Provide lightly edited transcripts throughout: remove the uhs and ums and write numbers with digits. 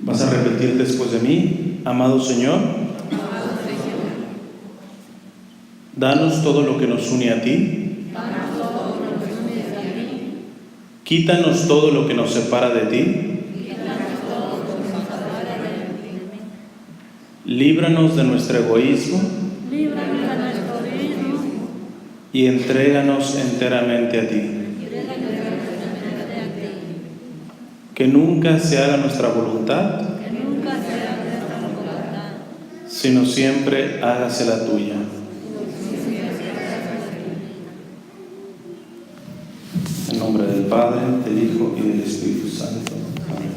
Vas a repetir después de mí: amado Señor, danos todo lo que nos une a ti, quítanos todo lo que nos separa de ti, líbranos de nuestro egoísmo y entréganos enteramente a ti. Que nunca se haga nuestra voluntad, sino siempre hágase la tuya. En nombre del Padre, del Hijo y del Espíritu Santo. Amén.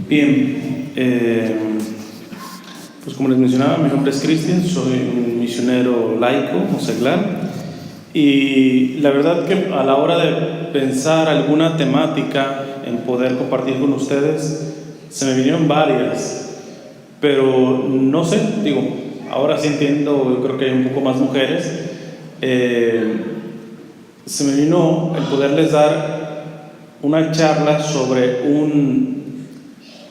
Bien, pues como les mencionaba, mi nombre es Cristian, soy un misionero laico, seglar, y la verdad que a la hora de pensar alguna temática en poder compartir con ustedes, se me vinieron varias, pero no sé, ahora sí entiendo, yo creo que hay un poco más mujeres. Se me vino el poderles dar una charla sobre un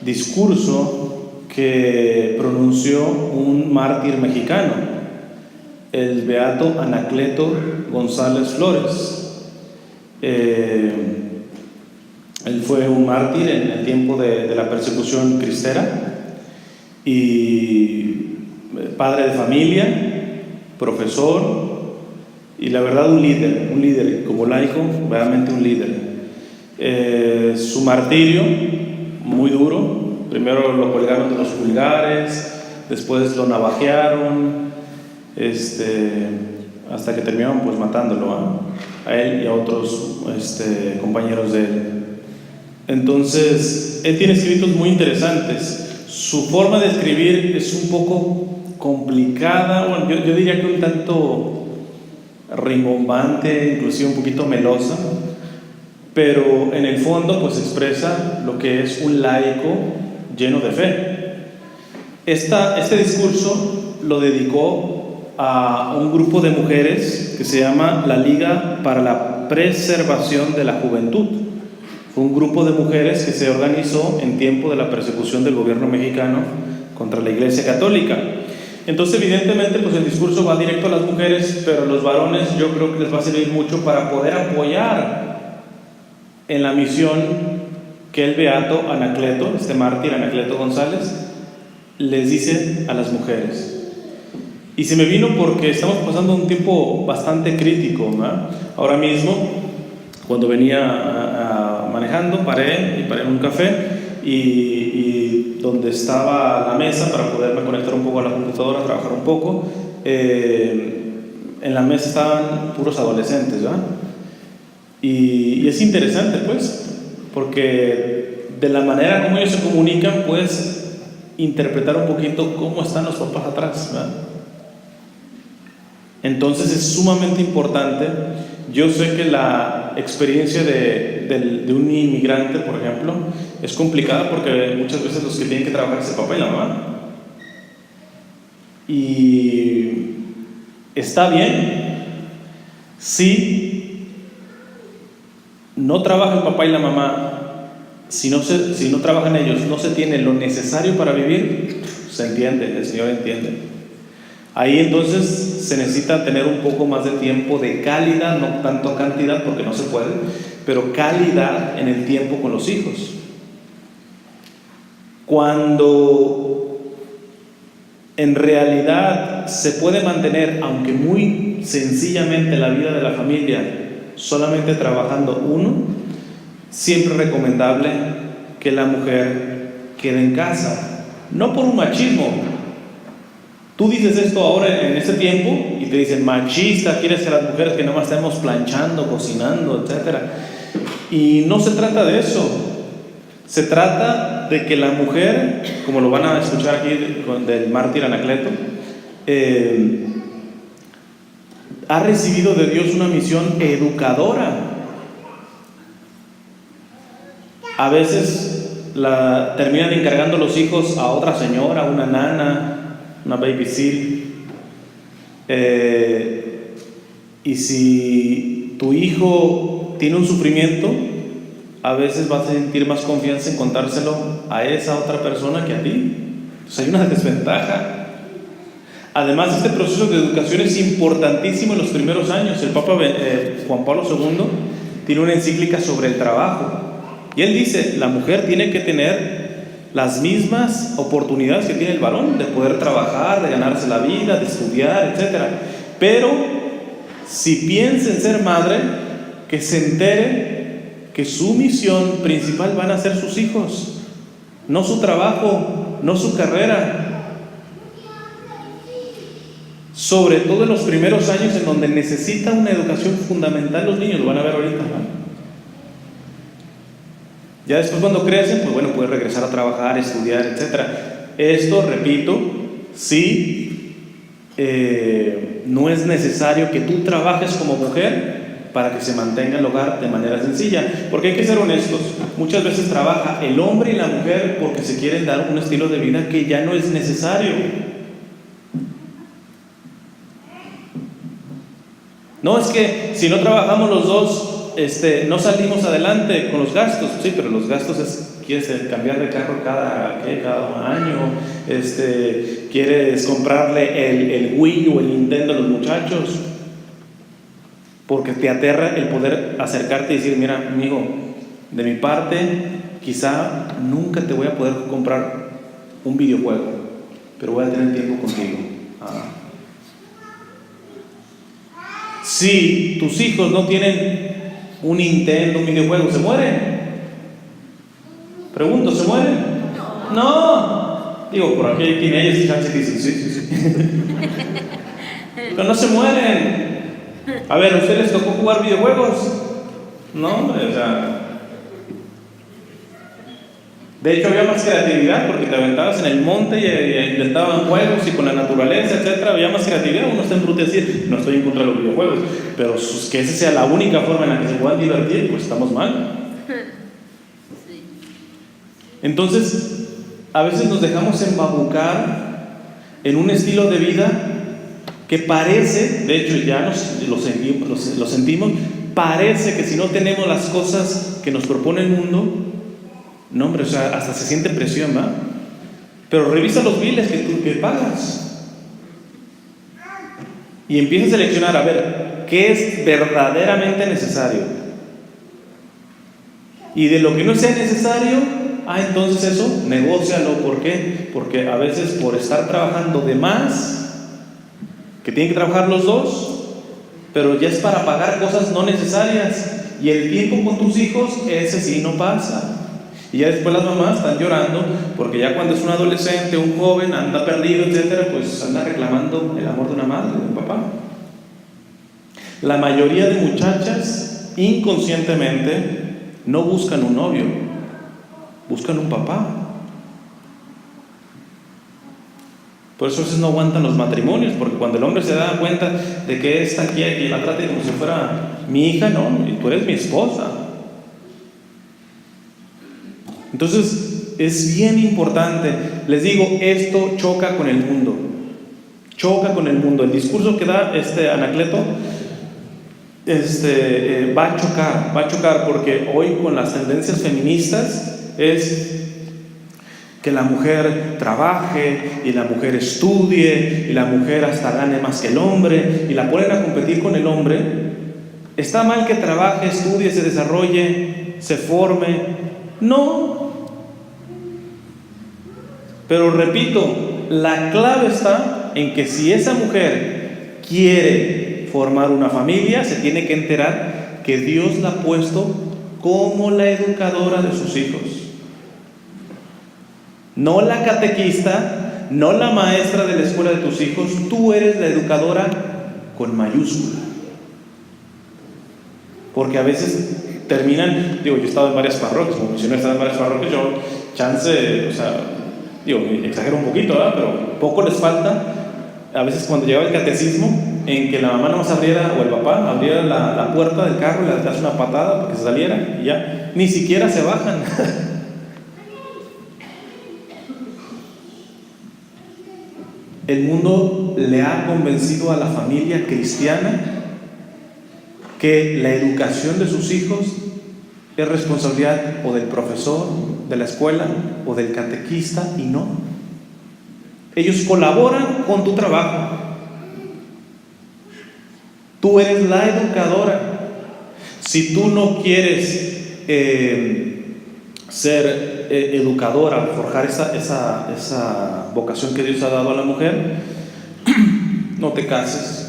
discurso que pronunció un mártir mexicano, el beato Anacleto González Flores. Él fue un mártir en el tiempo de la persecución cristera y padre de familia, profesor y la verdad un líder como laico, realmente un líder. Su martirio, muy duro. Primero lo colgaron de los pulgares, después lo navajearon, hasta que terminaron pues matándolo a él y a otros compañeros de él. Entonces, él tiene escritos muy interesantes. Su forma de escribir es un poco complicada, bueno, yo diría que un tanto rimbombante, inclusive un poquito melosa, pero en el fondo pues expresa lo que es un laico lleno de fe. Este discurso lo dedicó a un grupo de mujeres que se llama la Liga para la Preservación de la Juventud. Fue un grupo de mujeres que se organizó en tiempo de la persecución del gobierno mexicano contra la Iglesia Católica. Entonces, evidentemente, pues el discurso va directo a las mujeres, pero a los varones yo creo que les va a servir mucho para poder apoyar en la misión que el beato Anacleto, este mártir Anacleto González, les dice a las mujeres. Y se me vino porque estamos pasando un tiempo bastante crítico, ¿no? Ahora mismo, cuando venía manejando, paré en un café y donde estaba la mesa para poderme conectar un poco a la computadora, trabajar un poco, en la mesa estaban puros adolescentes, ¿verdad? Y es interesante, pues, porque de la manera como ellos se comunican, puedes interpretar un poquito cómo están los papás atrás, ¿verdad? Entonces es sumamente importante. Yo sé que la experiencia de un inmigrante, por ejemplo, es complicada porque muchas veces los que tienen que trabajar es el papá y la mamá. Y está bien si no trabaja el papá y la mamá, si no trabajan ellos, no se tiene lo necesario para vivir, se entiende, el Señor entiende. Ahí entonces se necesita tener un poco más de tiempo de calidad, no tanto cantidad porque no se puede, pero calidad en el tiempo con los hijos. Cuando en realidad se puede mantener, aunque muy sencillamente, la vida de la familia solamente trabajando uno, siempre es recomendable que la mujer quede en casa, no por un machismo. Tú dices esto ahora en este tiempo y te dicen machista, quieres que las mujeres que nomás estemos planchando, cocinando, etc. Y no se trata de eso. Se trata de que la mujer, como lo van a escuchar aquí del mártir Anacleto, ha recibido de Dios una misión educadora. A veces terminan encargando los hijos a otra señora, una nana, una babysit. Y si tu hijo tiene un sufrimiento, a veces vas a sentir más confianza en contárselo a esa otra persona que a ti. Entonces hay una desventaja. Además, este proceso de educación es importantísimo en los primeros años. El Papa Juan Pablo II tiene una encíclica sobre el trabajo. Y él dice, la mujer tiene que tener las mismas oportunidades que tiene el varón, de poder trabajar, de ganarse la vida, de estudiar, etc. Pero si piensa en ser madre, que se entere que su misión principal van a ser sus hijos, no su trabajo, no su carrera. Sobre todo en los primeros años, en donde necesitan una educación fundamental los niños, lo van a ver ahorita, ¿no? Ya después, cuando crecen, pues bueno, pueden regresar a trabajar, estudiar, etc. Esto, repito, sí, no es necesario que tú trabajes como mujer para que se mantenga el hogar de manera sencilla, porque hay que ser honestos. Muchas veces trabaja el hombre y la mujer porque se quieren dar un estilo de vida que ya no es necesario. No, es que si no trabajamos los dos, no salimos adelante con los gastos. Sí, pero los gastos quieres cambiar de carro cada año, quieres comprarle el Wii o el Nintendo a los muchachos, porque te aterra el poder acercarte y decir, mira, amigo, de mi parte, quizá nunca te voy a poder comprar un videojuego, pero voy a tener tiempo contigo. Si tus hijos no tienen un Nintendo, un videojuego, ¿se mueren? Pregunto, ¿se mueren? No. Digo, por aquí hay teenagers que dicen, sí. Pero no se mueren. A ver, ¿a ustedes les tocó jugar videojuegos? No, o sea, de hecho había más creatividad porque te aventabas en el monte y inventaban juegos y con la naturaleza, etc. Había más creatividad. Uno está en brute decir, no estoy en contra de los videojuegos, pero que esa sea la única forma en la que se puedan divertir, pues estamos mal. Entonces, a veces nos dejamos embabucar en un estilo de vida que parece, de hecho ya lo sentimos, parece que si no tenemos las cosas que nos propone el mundo, no, hombre, o sea, hasta se siente presión, ¿va? Pero revisa los biles que pagas y empieza a seleccionar, a ver, ¿qué es verdaderamente necesario? Y de lo que no sea necesario, entonces eso, negócialo. ¿Por qué? Porque a veces por estar trabajando de más, que tienen que trabajar los dos, pero ya es para pagar cosas no necesarias, y el tiempo con tus hijos, ese sí no pasa. Y ya después las mamás están llorando porque ya cuando es un adolescente, un joven, anda perdido, etcétera, pues anda reclamando el amor de una madre, de un papá. La mayoría de muchachas inconscientemente no buscan un novio, buscan un papá. Por eso a veces no aguantan los matrimonios, porque cuando el hombre se da cuenta de que esta quiere que la trate como si fuera mi hija, no, y tú eres mi esposa. Entonces es bien importante, les digo, esto choca con el mundo, el discurso que da Anacleto va a chocar porque hoy con las tendencias feministas es que la mujer trabaje y la mujer estudie y la mujer hasta gane más que el hombre y la ponen a competir con el hombre. Está mal que trabaje, estudie, se desarrolle, se forme, no. Pero repito, la clave está en que si esa mujer quiere formar una familia, se tiene que enterar que Dios la ha puesto como la educadora de sus hijos. No la catequista, no la maestra de la escuela de tus hijos, tú eres la educadora con mayúscula. Porque a veces terminan, yo he estado en varias parroquias, como misionero he estado en varias parroquias, exagero un poquito, ¿verdad? Pero poco les falta, a veces cuando llegaba el catecismo, en que la mamá no más abriera, o el papá abriera la puerta del carro y le das una patada para que se saliera, y ya, ni siquiera se bajan. El mundo le ha convencido a la familia cristiana que la educación de sus hijos es responsabilidad o del profesor, de la escuela o del catequista, y no. Ellos colaboran con tu trabajo. Tú eres la educadora. Si tú no quieres ser educadora, forjar esa vocación que Dios ha dado a la mujer, no te cases.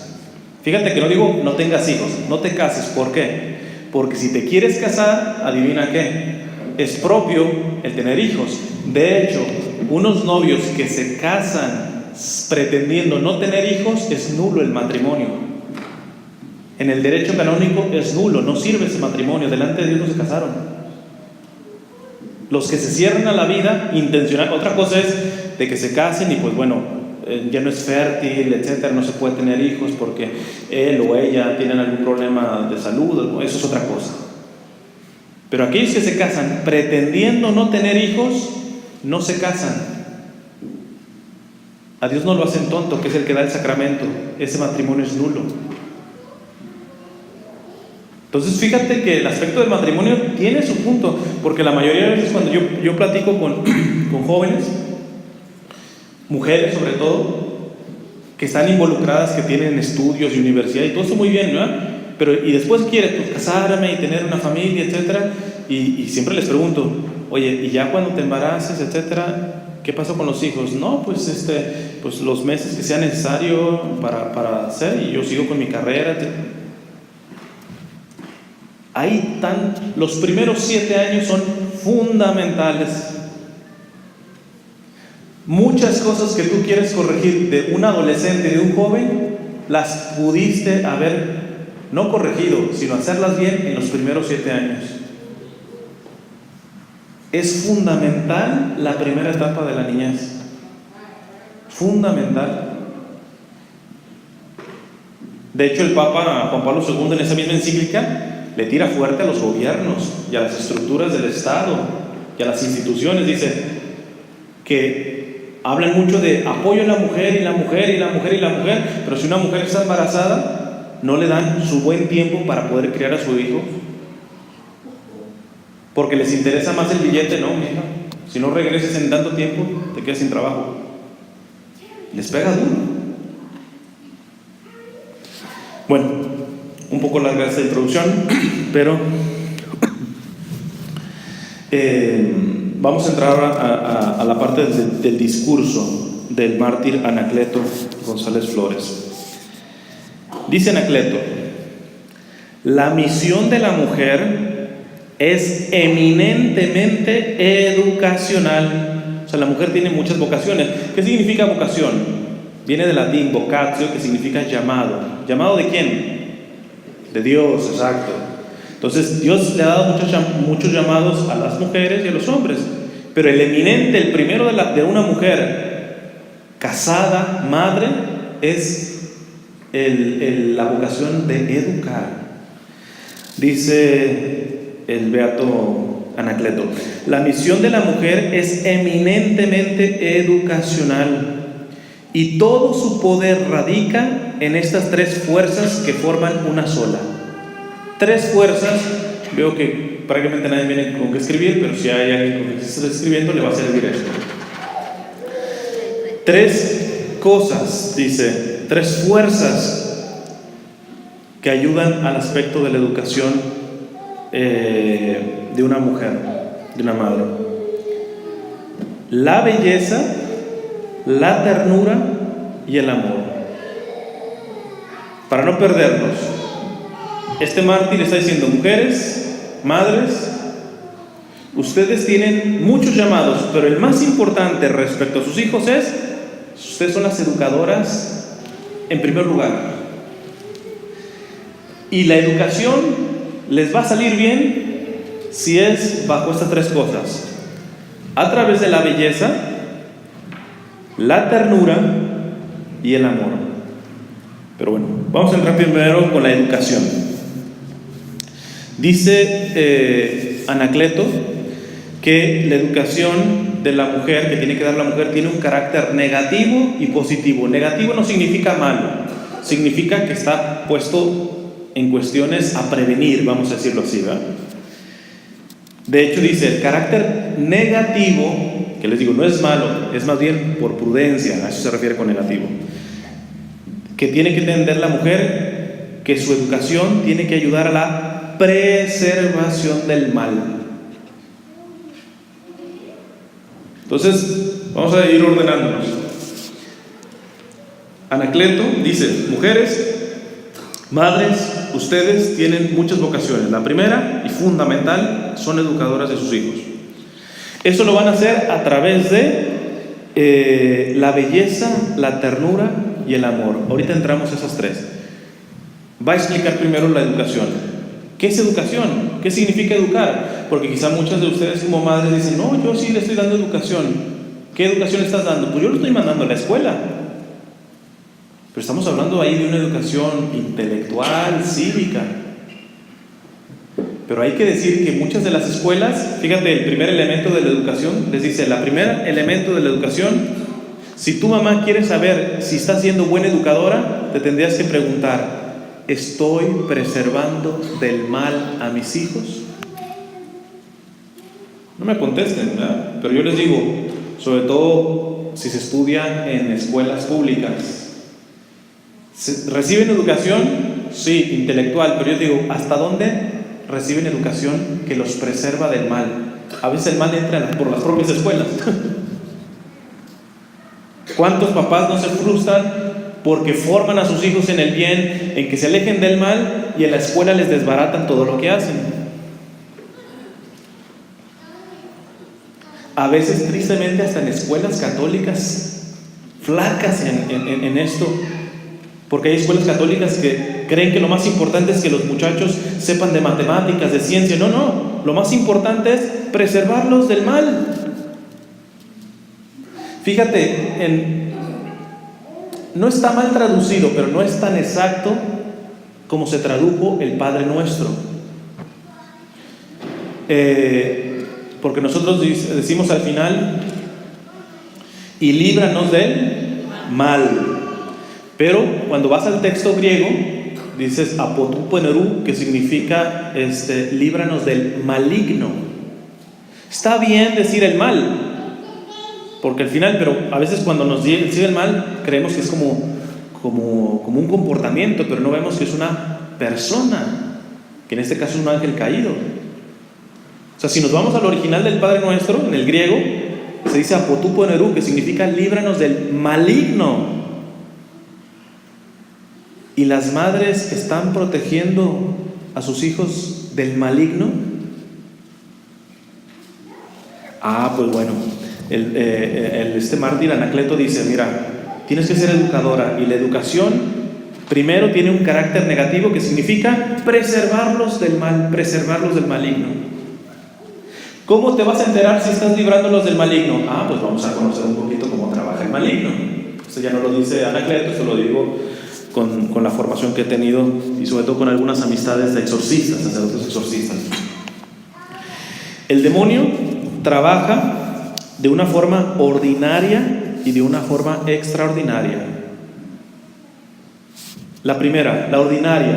Fíjate que no digo no tengas hijos, no te cases. ¿Por qué? Porque si te quieres casar, adivina qué, es propio el tener hijos. De hecho, unos novios que se casan pretendiendo no tener hijos, es nulo el matrimonio. En el derecho canónico es nulo, no sirve ese matrimonio, delante de Dios no se casaron. Los que se cierran a la vida intencional, otra cosa es de que se casen y pues bueno, ya no es fértil, etcétera, no se puede tener hijos porque él o ella tienen algún problema de salud, eso es otra cosa. Pero aquellos que se casan pretendiendo no tener hijos, no se casan. A Dios no lo hacen tonto, que es el que da el sacramento. Ese matrimonio es nulo. Entonces fíjate que el aspecto del matrimonio tiene su punto, porque la mayoría de veces cuando yo platico con jóvenes, mujeres sobre todo, que están involucradas, que tienen estudios y universidad y todo eso muy bien, ¿no? Pero y después quiere pues, casarme y tener una familia, etcétera, y siempre les pregunto, oye, y ya cuando te embaraces, etcétera, ¿qué pasó con los hijos? No, pues pues los meses que sea necesario para hacer, y yo sigo con mi carrera, etcétera. Ahí están, los primeros 7 años son fundamentales. Muchas cosas que tú quieres corregir de un adolescente, de un joven, las pudiste haber no corregido, sino hacerlas bien en los primeros 7 años. Es fundamental la primera etapa de la niñez. Fundamental. De hecho, el Papa Juan Pablo II en esa misma encíclica le tira fuerte a los gobiernos y a las estructuras del Estado y a las instituciones. Dice que hablan mucho de apoyo a la mujer y la mujer y la mujer y la mujer, pero si una mujer está embarazada, no le dan su buen tiempo para poder criar a su hijo, porque les interesa más el billete. No, mija, si no regresas en tanto tiempo, te quedas sin trabajo. Les pega duro. Bueno, un poco larga esta introducción, pero vamos a entrar a la parte del discurso del mártir Anacleto González Flores. Dice Anacleto: la misión de la mujer es eminentemente educacional. O sea, la mujer tiene muchas vocaciones. ¿Qué significa vocación? Viene del latín vocatio, que significa llamado. ¿Llamado de quién? De Dios, exacto. Entonces Dios le ha dado muchos llamados a las mujeres y a los hombres, pero el eminente, el primero de una mujer casada, madre, es la vocación de educar. Dice el beato Anacleto: la misión de la mujer es eminentemente educacional, y todo su poder radica en estas 3 fuerzas que forman una sola. 3 fuerzas. Veo que prácticamente nadie viene con qué escribir, pero si hay alguien con que está escribiendo, le va a servir esto. 3 cosas, dice, 3 fuerzas que ayudan al aspecto de la educación de una mujer, de una madre: la belleza, la ternura y el amor. Para no perdernos, este mártir está diciendo: mujeres, madres, ustedes tienen muchos llamados, pero el más importante respecto a sus hijos es: ustedes son las educadoras en primer lugar. Y la educación les va a salir bien si es bajo estas 3 cosas: a través de la belleza, la ternura y el amor. Pero bueno, vamos a entrar primero con la educación. Dice Anacleto que la educación de la mujer, que tiene que dar la mujer, tiene un carácter negativo y positivo. Negativo no significa malo, significa que está puesto en cuestiones a prevenir, vamos a decirlo así, ¿verdad? De hecho dice, el carácter negativo, que les digo, no es malo, es más bien por prudencia, a eso se refiere con negativo, que tiene que entender la mujer, que su educación tiene que ayudar a la preservación del mal. Entonces, vamos a ir ordenándonos. Anacleto dice, mujeres, madres, ustedes tienen muchas vocaciones. La primera y fundamental son educadoras de sus hijos. Eso lo van a hacer a través de la belleza, la ternura y el amor. Ahorita entramos a esas tres. Va a explicar primero la educación. ¿Qué es educación? ¿Qué significa educar? Porque quizá muchas de ustedes como madres dicen, no, yo sí le estoy dando educación. ¿Qué educación estás dando? Pues yo lo estoy mandando a la escuela. Pero estamos hablando ahí de una educación intelectual, cívica. Pero hay que decir que muchas de las escuelas, fíjate, el primer elemento de la educación, les dice, el primer elemento de la educación, si tu mamá quiere saber si está siendo buena educadora, te tendrías que preguntar, ¿estoy preservando del mal a mis hijos? No me contesten, ¿verdad? Pero yo les digo, sobre todo si se estudia en escuelas públicas, ¿reciben educación? Sí, intelectual, pero yo digo, ¿hasta dónde reciben educación que los preserva del mal? A veces el mal entra por las propias escuelas. ¿Cuántos papás no se frustran porque forman a sus hijos en el bien, en que se alejen del mal, y en la escuela les desbaratan todo lo que hacen? A veces, tristemente, hasta en escuelas católicas, flacas en esto, porque hay escuelas católicas que creen que lo más importante es que los muchachos sepan de matemáticas, de ciencia. No, lo más importante es preservarlos del mal. Fíjate, no está mal traducido, pero no es tan exacto como se tradujo el Padre Nuestro. Porque nosotros decimos al final, y líbranos del mal. Pero cuando vas al texto griego, dices apotuponerú, que significa líbranos del maligno. Está bien decir el mal, porque al final, pero a veces cuando nos dice el mal, creemos que es como un comportamiento, pero no vemos que es una persona, que en este caso es un ángel caído. O sea, si nos vamos al original del Padre Nuestro, en el griego, se dice apotuponerú, que significa líbranos del maligno. ¿Y las madres están protegiendo a sus hijos del maligno? Pues bueno, este mártir Anacleto dice, mira, tienes que ser educadora, y la educación primero tiene un carácter negativo que significa preservarlos del mal, preservarlos del maligno. ¿Cómo te vas a enterar si estás librándolos del maligno? Pues vamos a conocer un poquito cómo trabaja el maligno. Esto ya no lo dice Anacleto, esto lo digo con la formación que he tenido y sobre todo con algunas amistades de exorcistas, sacerdotes exorcistas. El demonio trabaja de una forma ordinaria y de una forma extraordinaria. La primera, la ordinaria,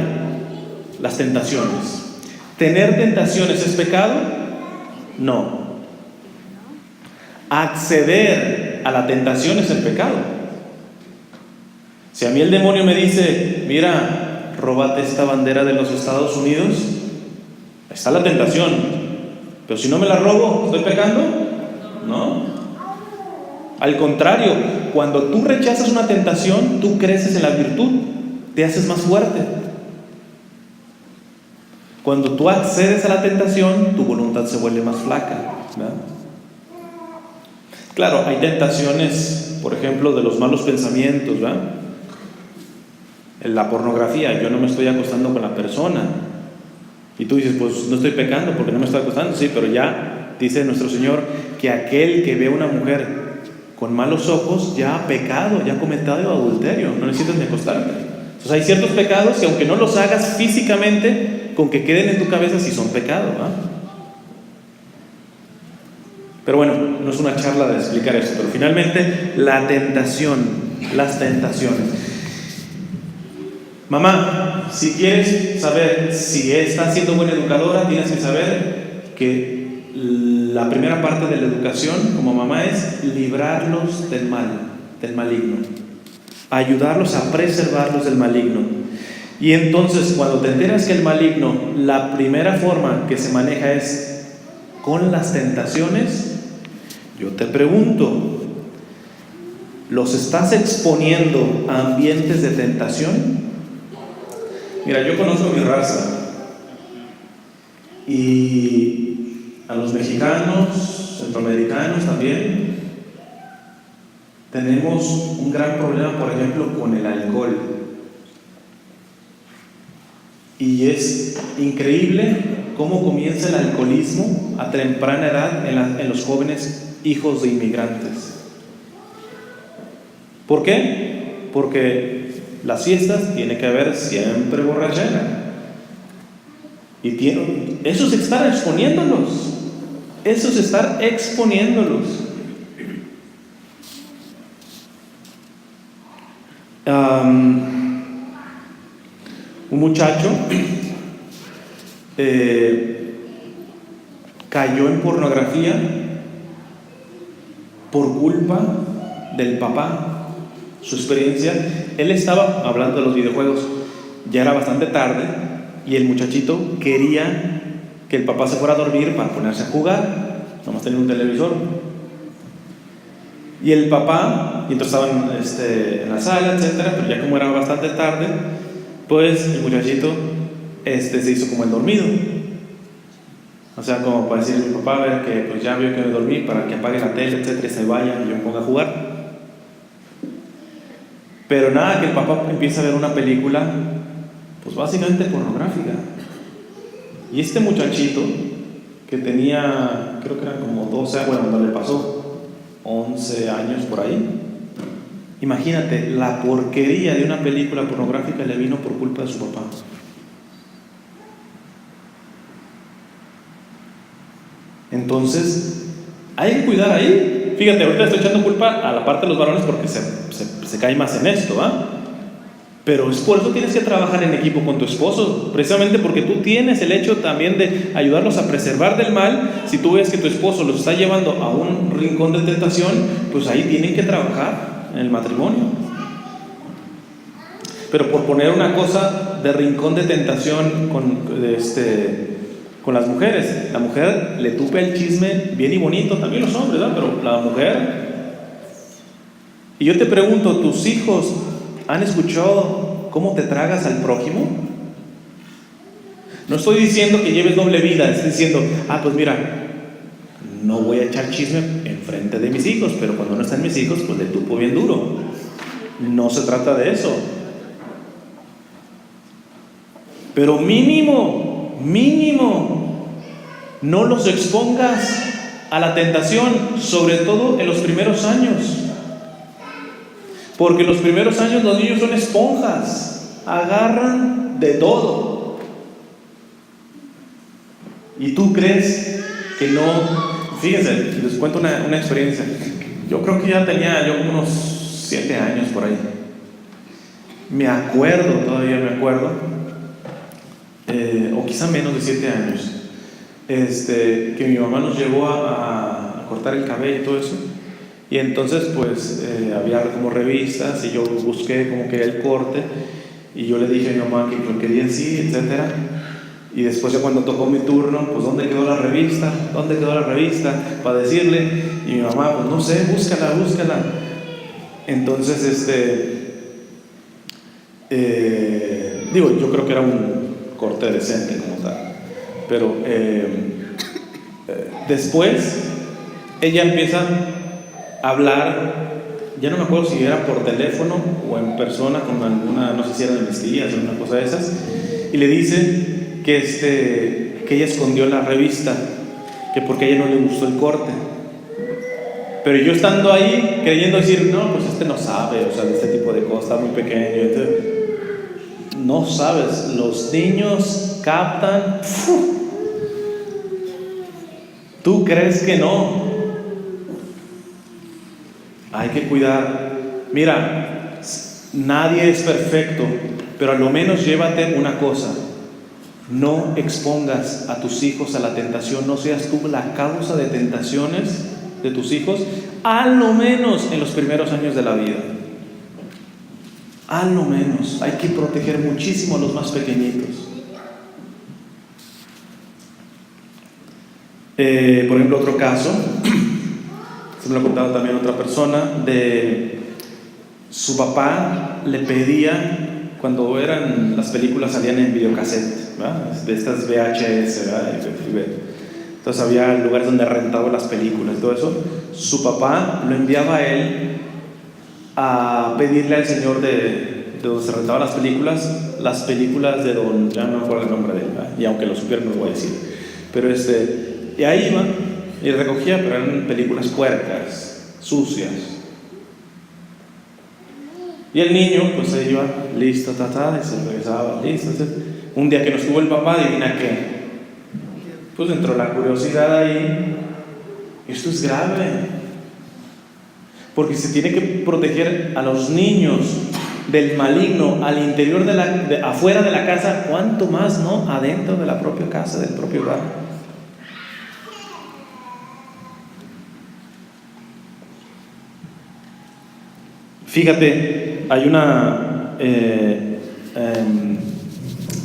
las tentaciones. ¿Tener tentaciones es pecado? No. Acceder a la tentación es el pecado. Si a mí el demonio me dice, mira, róbate esta bandera de los Estados Unidos, está la tentación. Pero si no me la robo, ¿estoy pecando? No. Al contrario, cuando tú rechazas una tentación, tú creces en la virtud, te haces más fuerte. Cuando tú accedes a la tentación, tu voluntad se vuelve más flaca, ¿verdad? Claro, hay tentaciones, por ejemplo, de los malos pensamientos, ¿verdad? En la pornografía, yo no me estoy acostando con la persona. Y tú dices, pues no estoy pecando porque no me estoy acostando. Sí, pero ya dice nuestro Señor que aquel que ve a una mujer con malos ojos ya ha pecado, ya ha cometido adulterio. No necesitas ni acostarte. Entonces hay ciertos pecados que aunque no los hagas físicamente, con que queden en tu cabeza sí son pecados, ¿verdad? Pero bueno, no es una charla de explicar eso. Pero finalmente, la tentación, las tentaciones. Mamá, si quieres saber si estás siendo buena educadora, tienes que saber que la primera parte de la educación como mamá es librarlos del mal, del maligno, ayudarlos a preservarlos del maligno. Y entonces cuando te enteras que el maligno, la primera forma que se maneja es con las tentaciones, yo te pregunto, ¿los estás exponiendo a ambientes de tentación? Mira, yo conozco mi raza y a los mexicanos, centroamericanos también, tenemos un gran problema, por ejemplo, con el alcohol. Y es increíble cómo comienza el alcoholismo a temprana edad en los jóvenes hijos de inmigrantes. ¿Por qué? Porque las fiestas tiene que haber siempre borrachera. Y eso es estar exponiéndolos. Eso es estar exponiéndolos. Un muchacho cayó en pornografía por culpa del papá. Su experiencia, él estaba hablando de los videojuegos, ya era bastante tarde y el muchachito quería que el papá se fuera a dormir para ponerse a jugar, nomás tenía un televisor. Y el papá, y entonces estaban en la sala, etcétera, pero ya como era bastante tarde, pues el muchachito se hizo como el dormido. O sea, como para decirle a mi papá, a ver, que pues ya vio que me dormí, para que apague la tele, etcétera, y se vaya y yo me ponga a jugar. Pero nada, que el papá empieza a ver una película, pues básicamente pornográfica. Y este muchachito, que tenía, creo que eran como 12, bueno, cuando le pasó 11 años por ahí, imagínate, la porquería de una película pornográfica le vino por culpa de su papá. Entonces, hay que cuidar ahí. Fíjate, ahorita estoy echando culpa a la parte de los varones porque se cae más en esto, pero es por eso tienes que trabajar en equipo con tu esposo, precisamente porque tú tienes el hecho también de ayudarlos a preservar del mal. Si tú ves que tu esposo los está llevando a un rincón de tentación, pues ahí tienen que trabajar en el matrimonio. Pero por poner una cosa de rincón de tentación con las mujeres, la mujer le tupe el chisme bien y bonito, también los hombres, ¿verdad? Pero la mujer. Y yo te pregunto, ¿tus hijos han escuchado cómo te tragas al prójimo? No estoy diciendo que lleves doble vida, estoy diciendo, pues mira, no voy a echar chisme enfrente de mis hijos, pero cuando no están mis hijos, pues le tupo bien duro. No se trata de eso. Pero mínimo, no los expongas a la tentación, sobre todo en los primeros años. Porque en los primeros años los niños son esponjas, agarran de todo. Y tú crees que no. Fíjense, les cuento una experiencia. Yo creo que ya tenía como unos 7 años por ahí. Todavía me acuerdo, o quizá menos de 7 años, que mi mamá nos llevó a cortar el cabello y todo eso. Y entonces pues había como revistas y yo busqué como que el corte y yo le dije a mi mamá que lo quería así, etcétera. Y después ya cuando tocó mi turno, pues ¿dónde quedó la revista? Para decirle. Y mi mamá, pues no sé, búscala. Entonces yo creo que era un corte decente como tal. Pero después ella empieza hablar, ya no me acuerdo si era por teléfono o en persona con alguna, no sé si era de mis tías o una cosa de esas, y le dice que ella escondió la revista, que porque a ella no le gustó el corte. Pero yo estando ahí creyendo decir, no, pues no sabe, o sea, de este tipo de cosas, está muy pequeño. Entonces, no sabes, los niños captan. ¿Tú crees que no? Hay que cuidar. Mira, nadie es perfecto, pero a lo menos llévate una cosa: No expongas a tus hijos a la tentación, no seas tú la causa de tentaciones de tus hijos, a lo menos en los primeros años de la vida. A lo menos. Hay que proteger muchísimo a los más pequeñitos. Por ejemplo, otro caso, se me lo ha contado también otra persona, de su papá le pedía, cuando las películas salían en videocassette, ¿verdad? De estas VHS, ¿verdad? Entonces había lugares donde rentaba las películas y todo eso. Su papá lo enviaba a él a pedirle al señor de donde se rentaban las películas de don, ya no me acuerdo el nombre de él, ¿verdad? Y aunque lo supiera no lo voy a decir, pero y ahí iba y recogía, pero eran películas puercas, sucias. Y el niño pues se iba listo, y se regresaba listo. Un día que no estuvo el papá, adivina qué, pues entró la curiosidad ahí. Esto es grave, porque se tiene que proteger a los niños del maligno al interior afuera de la casa, cuánto más, ¿no? Adentro de la propia casa, del propio hogar. Fíjate, hay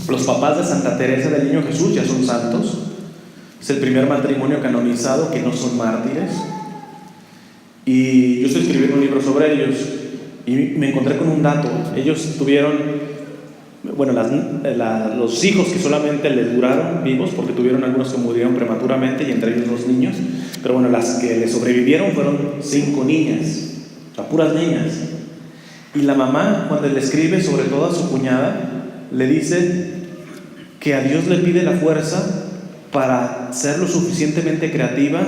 los papás de Santa Teresa del Niño Jesús ya son santos. Es el primer matrimonio canonizado que no son mártires. Y yo estoy escribiendo un libro sobre ellos y me encontré con un dato. Ellos tuvieron, los hijos que solamente les duraron vivos, porque tuvieron algunos que murieron prematuramente y entre ellos 2 niños, pero bueno, las que le sobrevivieron fueron 5 niñas, o sea, puras niñas. Y la mamá, cuando le escribe, sobre todo a su cuñada, le dice que a Dios le pide la fuerza para ser lo suficientemente creativa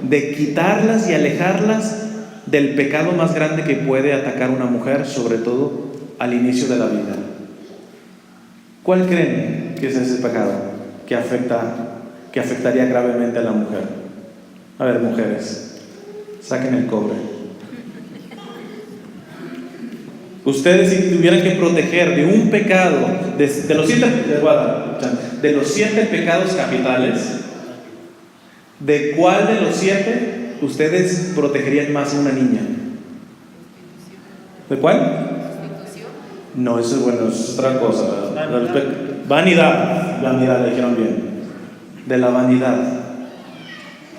de quitarlas y alejarlas del pecado más grande que puede atacar a una mujer, sobre todo al inicio de la vida. ¿Cuál creen que es ese pecado que afectaría gravemente a la mujer? A ver, mujeres, saquen el cobre. Ustedes, si tuvieran que proteger de un pecado, de los 7 pecados capitales, ¿de cuál de los 7 ustedes protegerían más a una niña? ¿De cuál? No, eso es otra cosa. Vanidad, le dijeron bien. De la vanidad.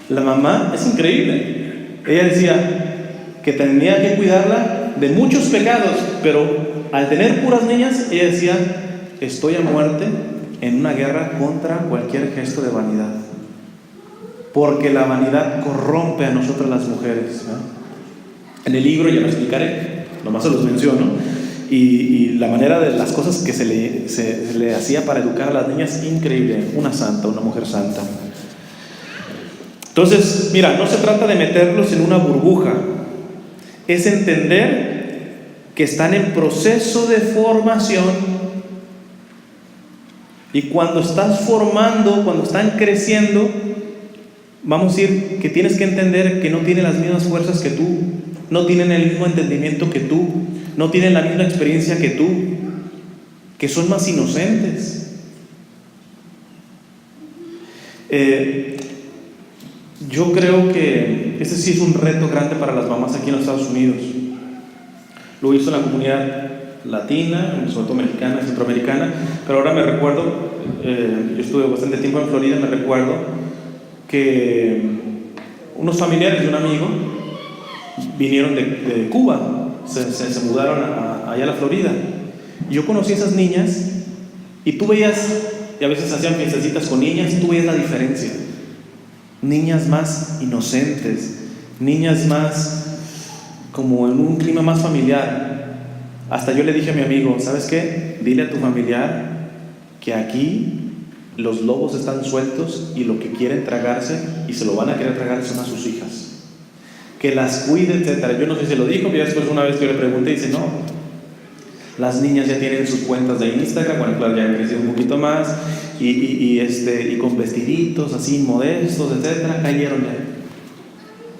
La mamá es increíble. Ella decía que tenía que cuidarla de muchos pecados, pero al tener puras niñas, ella decía: estoy a muerte en una guerra contra cualquier gesto de vanidad, porque la vanidad corrompe a nosotras las mujeres, ¿no? En el libro ya lo explicaré, nomás se los menciono, y la manera de las cosas que se le hacía para educar a las niñas, increíble. Una santa, una mujer santa. Entonces, mira, no se trata de meterlos en una burbuja, es entender que están en proceso de formación, y cuando estás formando, cuando están creciendo, vamos a decir que tienes que entender que no tienen las mismas fuerzas que tú, no tienen el mismo entendimiento que tú, no tienen la misma experiencia que tú, que son más inocentes. Yo creo que este sí es un reto grande para las mamás aquí en los Estados Unidos. Lo hizo en la comunidad latina, sobre todo mexicana, centroamericana, pero ahora me recuerdo, yo estuve bastante tiempo en Florida, me recuerdo que unos familiares de un amigo vinieron de Cuba, se mudaron allá a la Florida, y yo conocí a esas niñas, y tú veías, y a veces hacían fiestecitas con niñas, tú veías la diferencia. Niñas más inocentes, niñas más como en un clima más familiar. Hasta yo le dije a mi amigo: ¿sabes qué? Dile a tu familiar que aquí los lobos están sueltos y lo que quieren tragarse, y se lo van a querer tragar, son a sus hijas, que las cuide, etc. Yo no sé si se lo dijo, pero después una vez que yo le pregunté, dice: no, las niñas ya tienen sus cuentas de Instagram, bueno, claro, ya han crecido un poquito más, y con vestiditos así modestos, etc. Cayeron ya.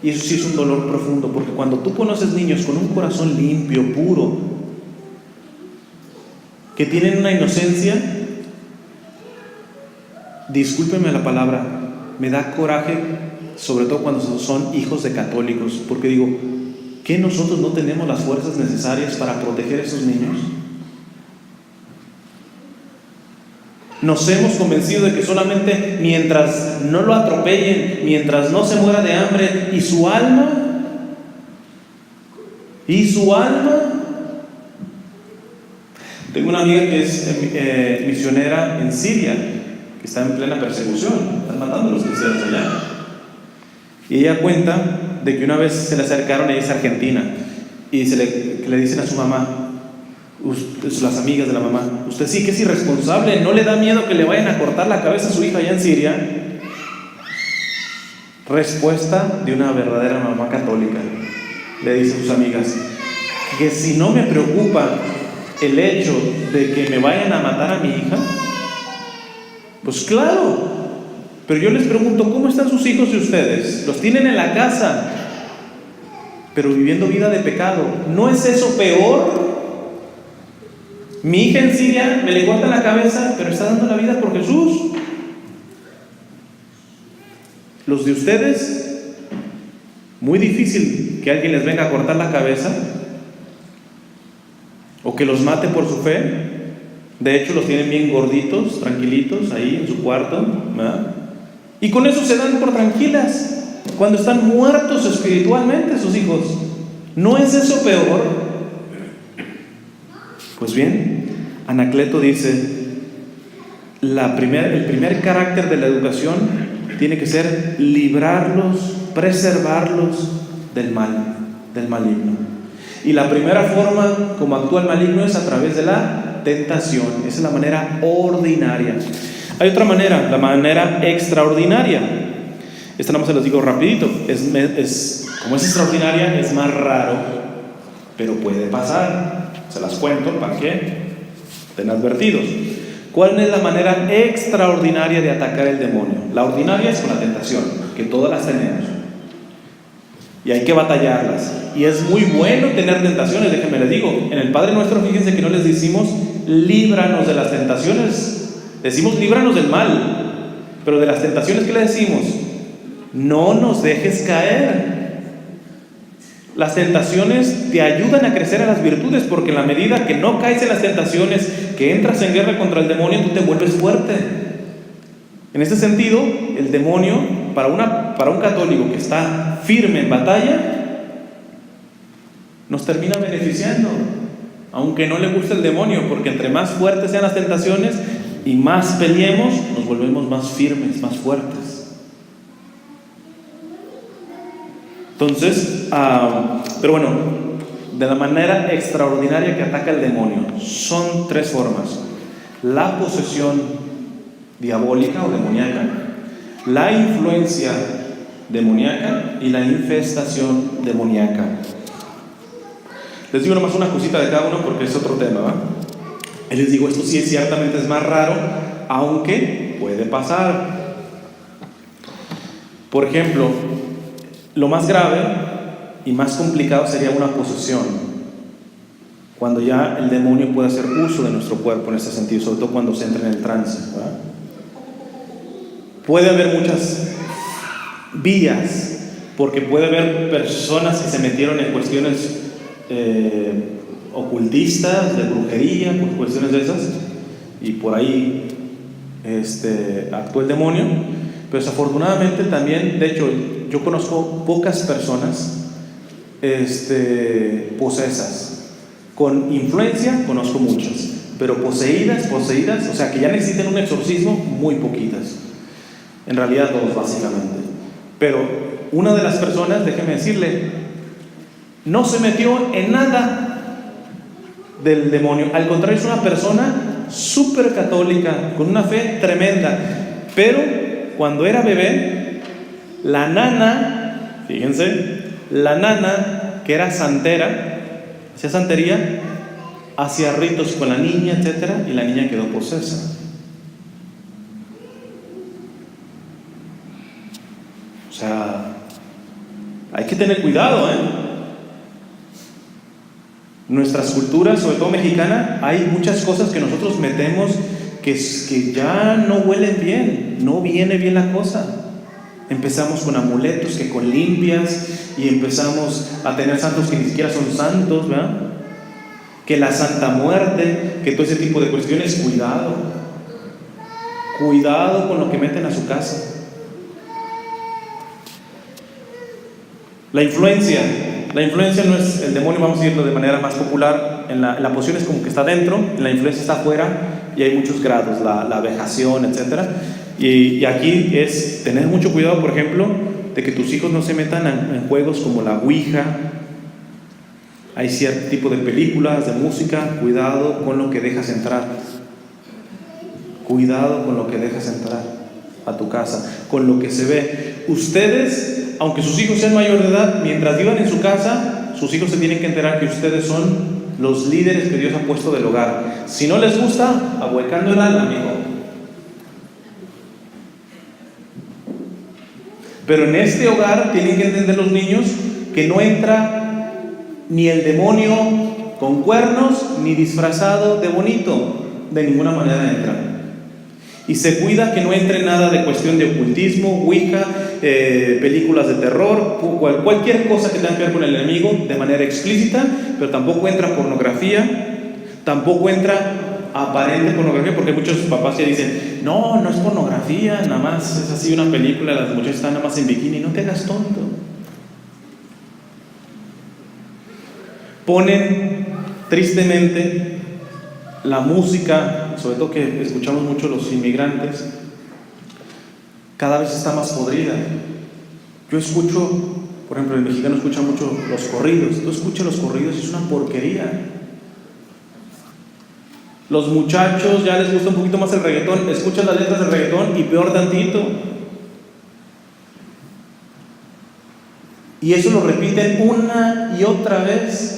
Y eso sí es un dolor profundo, porque cuando tú conoces niños con un corazón limpio, puro, que tienen una inocencia, discúlpenme la palabra, me da coraje, sobre todo cuando son hijos de católicos, porque digo, ¿qué nosotros no tenemos las fuerzas necesarias para proteger a esos niños? Nos hemos convencido de que solamente mientras no lo atropellen, mientras no se muera de hambre, y su alma, tengo una amiga que es misionera en Siria, que está en plena persecución, están matando a los cristianos allá. Y ella cuenta de que una vez se le acercaron, ella es argentina, y le dicen a su mamá, las amigas de la mamá, usted sí que es irresponsable, ¿no le da miedo que le vayan a cortar la cabeza a su hija allá en Siria? Respuesta de una verdadera mamá católica, le dice a sus amigas, que si no me preocupa el hecho de que me vayan a matar a mi hija, pues claro, pero yo les pregunto, ¿cómo están sus hijos de ustedes? Los tienen en la casa, pero viviendo vida de pecado. ¿No es eso peor? Mi hija en Siria me le corta la cabeza, pero está dando la vida por Jesús. Los de ustedes, muy difícil que alguien les venga a cortar la cabeza o que los mate por su fe. De hecho, los tienen bien gorditos, tranquilitos, ahí en su cuarto, ¿verdad? Y con eso se dan por tranquilas cuando están muertos espiritualmente sus hijos. ¿No es eso peor? Pues bien, Anacleto dice, el primer carácter de la educación tiene que ser librarlos, preservarlos del mal, del maligno. Y la primera forma como actúa el maligno es a través de la tentación. Esa es la manera ordinaria. Hay otra manera, la manera extraordinaria. Esta nada más se los digo rapidito. Como es extraordinaria, es más raro, pero puede pasar. Se las cuento para que estén advertidos. ¿Cuál es la manera extraordinaria de atacar el demonio? La ordinaria es con la tentación, que todas las tenemos. Y hay que batallarlas. Y es muy bueno tener tentaciones, déjenme les digo. En el Padre Nuestro, fíjense que no les decimos líbranos de las tentaciones. Decimos líbranos del mal. Pero de las tentaciones, ¿qué le decimos? No nos dejes caer. Las tentaciones te ayudan a crecer a las virtudes, porque en la medida que no caes en las tentaciones, que entras en guerra contra el demonio, tú te vuelves fuerte. En este sentido, el demonio, para un católico que está firme en batalla, nos termina beneficiando, aunque no le guste el demonio, porque entre más fuertes sean las tentaciones y más peleemos, nos volvemos más firmes, más fuertes. Entonces, pero bueno, de la manera extraordinaria que ataca el demonio, son tres formas: la posesión diabólica o demoníaca, la influencia demoníaca y la infestación demoníaca. Les digo nomás una cosita de cada uno porque es otro tema, ¿va? Y les digo, esto sí ciertamente es más raro, aunque puede pasar. Por ejemplo, lo más grave y más complicado sería una posesión, cuando ya el demonio puede hacer uso de nuestro cuerpo en ese sentido, sobre todo cuando se entra en el trance, ¿verdad? Puede haber muchas vías, porque puede haber personas que se metieron en cuestiones ocultistas, de brujería, por cuestiones de esas, y por ahí actuó el demonio. Pero desafortunadamente también, de hecho, yo conozco pocas personas posesas. Con influencia conozco muchas, pero poseídas, o sea, que ya necesiten un exorcismo, muy poquitas. En realidad dos, básicamente. Pero una de las personas, déjeme decirle, no se metió en nada del demonio. Al contrario, es una persona súper católica, con una fe tremenda. Pero cuando era bebé, la nana, fíjense, que era santera, hacía santería, hacía ritos con la niña, etcétera, y la niña quedó posesa. O sea, hay que tener cuidado, Nuestras culturas, sobre todo mexicana, hay muchas cosas que nosotros metemos que ya no huelen bien, no viene bien la cosa. Empezamos con amuletos, que con limpias, y empezamos a tener santos que ni siquiera son santos, ¿verdad? Que la Santa Muerte, que todo ese tipo de cuestiones. Cuidado con lo que meten a su casa. La influencia no es el demonio, vamos a decirlo de manera más popular. En la posición es como que está dentro, en la influencia está afuera, y hay muchos grados, la vejación, etc. Y aquí es tener mucho cuidado, por ejemplo, de que tus hijos no se metan en juegos como la Ouija. Hay cierto tipo de películas, de música. Cuidado con lo que dejas entrar. Cuidado con lo que dejas entrar a tu casa, con lo que se ve. Ustedes, aunque sus hijos sean mayor de edad, mientras vivan en su casa, sus hijos se tienen que enterar que ustedes son los líderes que Dios ha puesto del hogar. Si no les gusta, ahuecando el alma, amigo. Pero en este hogar tienen que entender los niños que no entra ni el demonio con cuernos, ni disfrazado de bonito. De ninguna manera entra. Y se cuida que no entre nada de cuestión de ocultismo, ouija, películas de terror, cualquier cosa que tenga que ver con el enemigo de manera explícita. Pero tampoco entra pornografía, tampoco entra aparente pornografía, porque muchos papás ya dicen, no es pornografía, nada más es así una película, las muchachas están nada más en bikini. No te hagas tonto. Ponen tristemente la música, sobre todo que escuchamos mucho los inmigrantes, cada vez está más podrida. Yo escucho, por ejemplo, el mexicano escucha mucho los corridos. Tú escuchas los corridos y es una porquería. Los muchachos ya les gusta un poquito más el reggaetón. Escuchan las letras del reggaetón y peor tantito. Y eso lo repiten una y otra vez.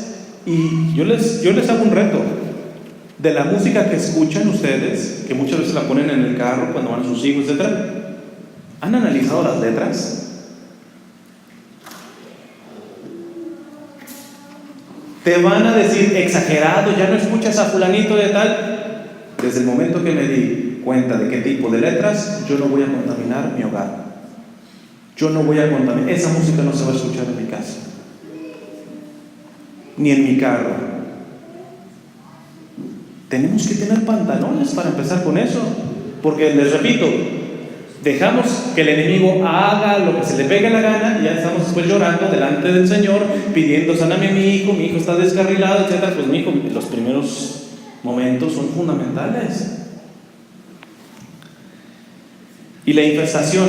Y yo les hago un reto. De la música que escuchan ustedes, que muchas veces la ponen en el carro cuando van sus hijos, etc., ¿han analizado las letras? Te van a decir, exagerado, ya no escuchas a fulanito de tal. Desde el momento que me di cuenta de qué tipo de letras, yo no voy a contaminar mi hogar. Yo no voy a contaminar. Esa música no se va a escuchar en mi casa, ni en mi carro. Tenemos que tener pantalones para empezar con eso, porque les repito, dejamos que el enemigo haga lo que se le pegue la gana y ya estamos después llorando delante del Señor, pidiendo, sáname a mi hijo está descarrilado, etc. Pues mi hijo, los primeros momentos son fundamentales. Y la infestación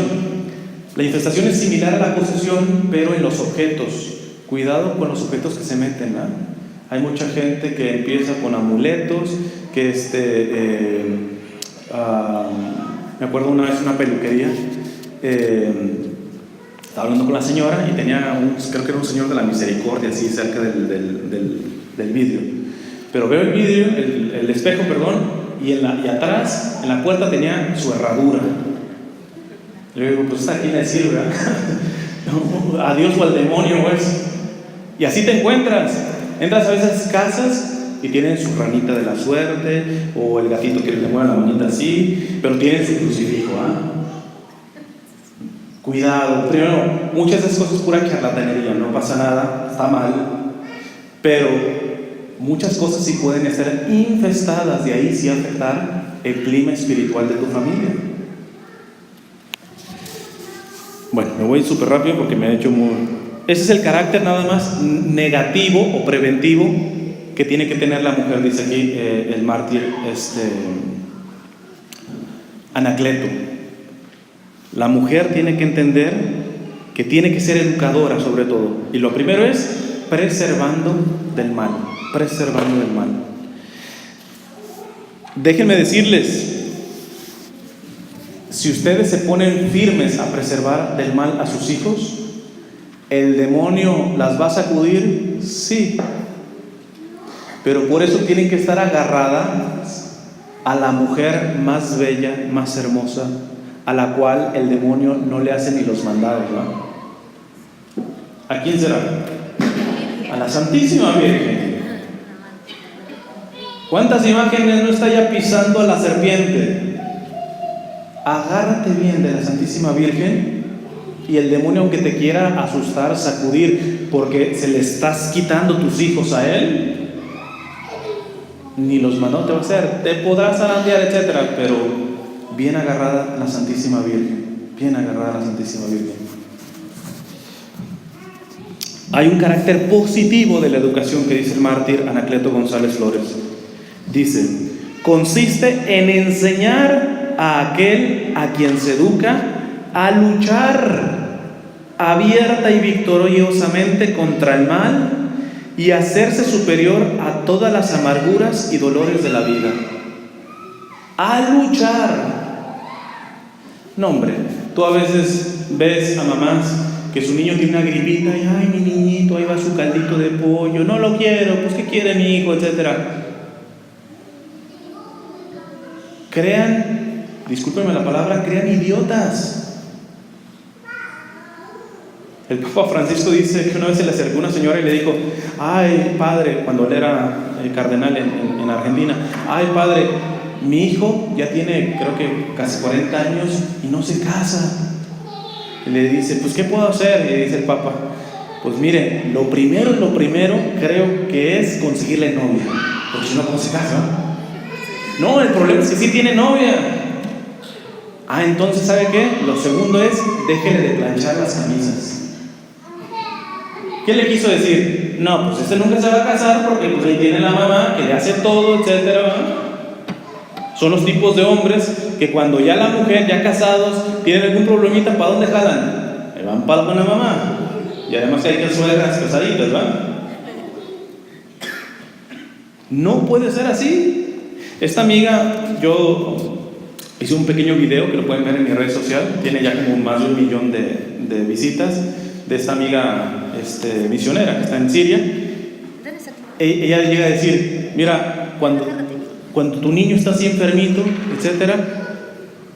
es similar a la posesión, pero en los objetos. Cuidado con los objetos que se meten, ¿no? Hay mucha gente que empieza con amuletos, que me acuerdo una vez una peluquería, estaba hablando con la señora y tenía creo que era un señor de la misericordia así cerca del vidrio. Pero veo el vidrio, el espejo, y atrás, en la puerta tenía su herradura. Le digo, pues esta quién le sirve, a Dios o al demonio, pues. Y así te encuentras. Entras a veces casas y tienen su ranita de la suerte, o el gatito que le mueve la manita así, pero tienen su crucifijo. Cuidado. Primero, muchas de esas cosas es pura charlatanería, no pasa nada, está mal, pero muchas cosas sí pueden estar infestadas, de ahí sí afectar el clima espiritual de tu familia. Bueno, me voy súper rápido porque me ha hecho muy... Ese es el carácter nada más negativo o preventivo que tiene que tener la mujer, dice aquí el mártir Anacleto. La mujer tiene que entender que tiene que ser educadora sobre todo. Y lo primero es preservando del mal. Déjenme decirles, si ustedes se ponen firmes a preservar del mal a sus hijos, ¿el demonio las va a sacudir? Sí. Pero por eso tienen que estar agarradas a la mujer más bella, más hermosa, a la cual el demonio no le hace ni los mandados, ¿no? ¿A quién será? A la Santísima Virgen. ¿Cuántas imágenes no está ya pisando a la serpiente? Agárrate bien de la Santísima Virgen y el demonio, aunque te quiera asustar, sacudir, porque se le estás quitando tus hijos a él, ni los mandó te va a hacer, te podrás zarandear, etcétera, pero bien agarrada la Santísima Virgen, bien agarrada la Santísima Virgen. Hay un carácter positivo de la educación que dice el mártir Anacleto González Flores. Dice: consiste en enseñar a aquel a quien se educa a luchar abierta y victoriosamente contra el mal y hacerse superior a todas las amarguras y dolores de la vida. A luchar. No, hombre, tú a veces ves a mamás que su niño tiene una gripita y ay, mi niñito, ahí va su caldito de pollo, no lo quiero, pues ¿qué quiere mi hijo?, etcétera. Crean, discúlpenme la palabra, crean idiotas. El Papa Francisco dice que una vez se le acercó una señora y le dijo: ay, padre, cuando él era cardenal en Argentina, ay, padre, mi hijo ya tiene, creo que casi 40 años y no se casa. Y le dice: pues ¿qué puedo hacer? Y le dice el Papa: pues mire, lo primero creo que es conseguirle novia, porque si no, ¿cómo se casa? No, el problema es que sí tiene novia. Ah, entonces, ¿sabe qué? Lo segundo es, déjele de planchar las camisas. ¿Qué le quiso decir? No, pues este nunca se va a casar porque pues ahí tiene la mamá que le hace todo, etcétera. Son los tipos de hombres que cuando ya la mujer, ya casados, tienen algún problemita, ¿para dónde jalan? Me van para con la mamá. Y además hay que suegras casaditas, ¿verdad? No puede ser así. Esta amiga, yo hice un pequeño video que lo pueden ver en mi red social, tiene ya como más de 1 millón de visitas, de esta amiga misionera que está en Siria. Ella llega a decir: mira, cuando tu niño está así enfermito, etcétera,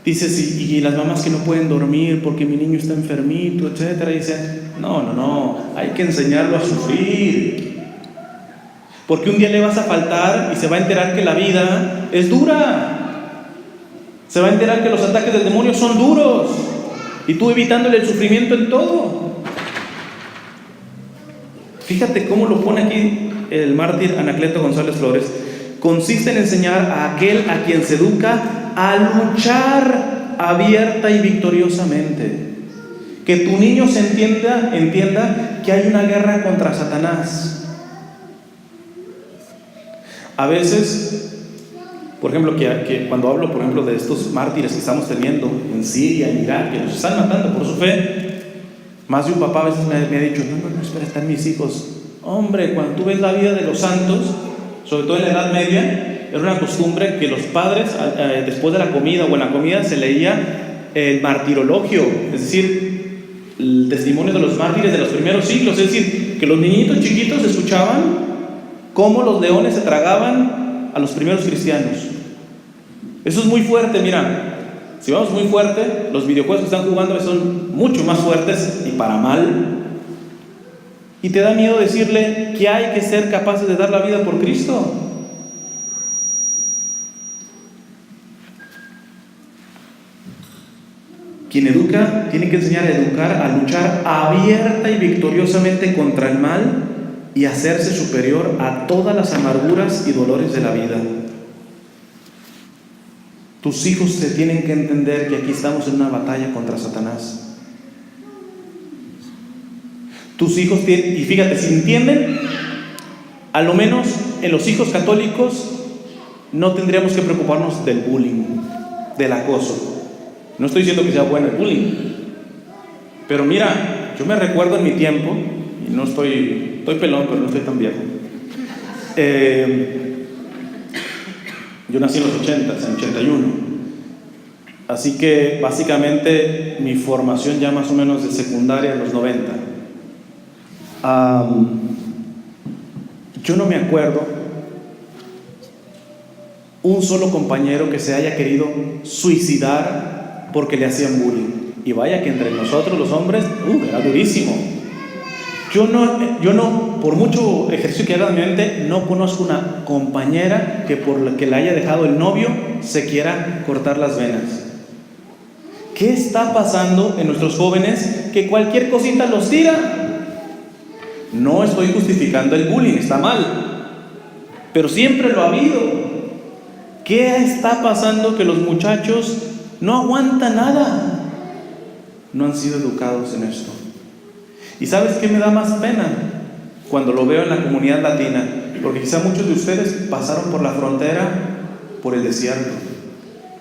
dices, y las mamás que no pueden dormir porque mi niño está enfermito, etcétera, y dicen: no, hay que enseñarlo a sufrir. Porque un día le vas a faltar y se va a enterar que la vida es dura. Se va a enterar que los ataques del demonio son duros. Y tú evitándole el sufrimiento en todo. Fíjate cómo lo pone aquí el mártir Anacleto González Flores. Consiste en enseñar a aquel a quien se educa a luchar abierta y victoriosamente. Que tu niño se entienda que hay una guerra contra Satanás. A veces, por ejemplo, que cuando hablo, por ejemplo, de estos mártires que estamos teniendo en Siria, en Irak, que nos están matando por su fe, más de un papá a veces me ha dicho: no, espera, están mis hijos. Hombre, cuando tú ves la vida de los santos, sobre todo en la Edad Media, era una costumbre que los padres, después de la comida o en la comida, se leía el martirologio, es decir, el testimonio de los mártires de los primeros siglos. Es decir, que los niñitos chiquitos escuchaban cómo los leones se tragaban a los primeros cristianos. Eso es muy fuerte. Mira, si vamos muy fuerte, los videojuegos que están jugando son mucho más fuertes y para mal. Y te da miedo decirle que hay que ser capaces de dar la vida por Cristo. Quien educa tiene que enseñar a educar, a luchar abierta y victoriosamente contra el mal y hacerse superior a todas las amarguras y dolores de la vida. Tus hijos te tienen que entender que aquí estamos en una batalla contra Satanás. Tus hijos y fíjate, si entienden, a lo menos en los hijos católicos no tendríamos que preocuparnos del bullying, del acoso. No estoy diciendo que sea bueno el bullying, pero mira, yo me recuerdo en mi tiempo, y no estoy pelón, pero no estoy tan viejo. Yo nací en los 80, en 81. Así que básicamente mi formación ya más o menos de secundaria en los 90. Yo no me acuerdo un solo compañero que se haya querido suicidar porque le hacían bullying. Y vaya que entre nosotros los hombres, era durísimo. Yo no, por mucho ejercicio que haga en mi mente, no conozco una compañera que por la que le haya dejado el novio se quiera cortar las venas. ¿Qué está pasando en nuestros jóvenes que cualquier cosita los tira? No estoy justificando el bullying, está mal, pero siempre lo ha habido. ¿Qué está pasando que los muchachos no aguantan nada? No han sido educados en esto. ¿Y sabes qué me da más pena? Cuando lo veo en la comunidad latina, porque quizá muchos de ustedes pasaron por la frontera, por el desierto.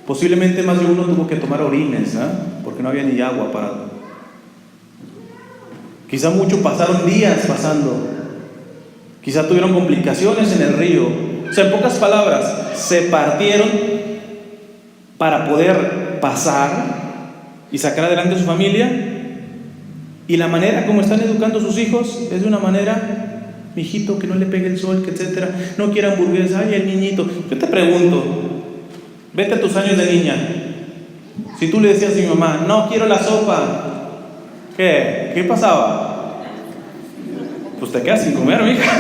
Posiblemente más de uno tuvo que tomar orines, porque no había ni agua para... Quizá muchos pasaron días pasando. Quizá tuvieron complicaciones en el río. O sea, en pocas palabras, se partieron para poder pasar y sacar adelante a su familia. Y la manera como están educando a sus hijos es de una manera, mijito, que no le pegue el sol, que etcétera, no quiere hamburguesa, ay, el niñito. Yo te pregunto, vete a tus años de niña. Si tú le decías a mi mamá, no quiero la sopa, ¿qué pasaba? Pues te quedas sin comer, mija.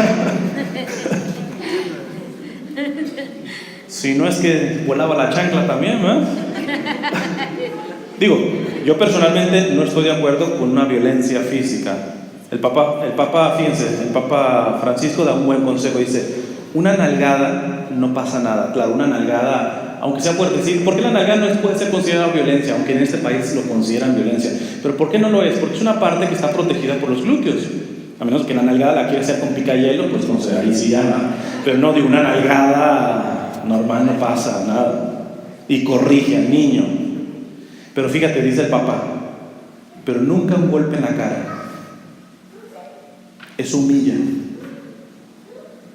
Si no es que volaba la chancla también, ¿eh? Digo, yo personalmente no estoy de acuerdo con una violencia física. El Papa, fíjense, el Papa Francisco da un buen consejo, dice, una nalgada no pasa nada. Claro, una nalgada, aunque sea fuerte, sí, ¿por qué la nalgada no puede ser considerada violencia? Aunque en este país lo consideran violencia. ¿Pero por qué no lo es? Porque es una parte que está protegida por los glúteos. A menos que la nalgada la quiera hacer con picayelo, pues no sé, ahí sí llama. Pero no, digo, una nalgada normal no pasa nada. Y corrige al niño. Pero fíjate, dice el Papa, pero nunca un golpe en la cara. Eso humilla,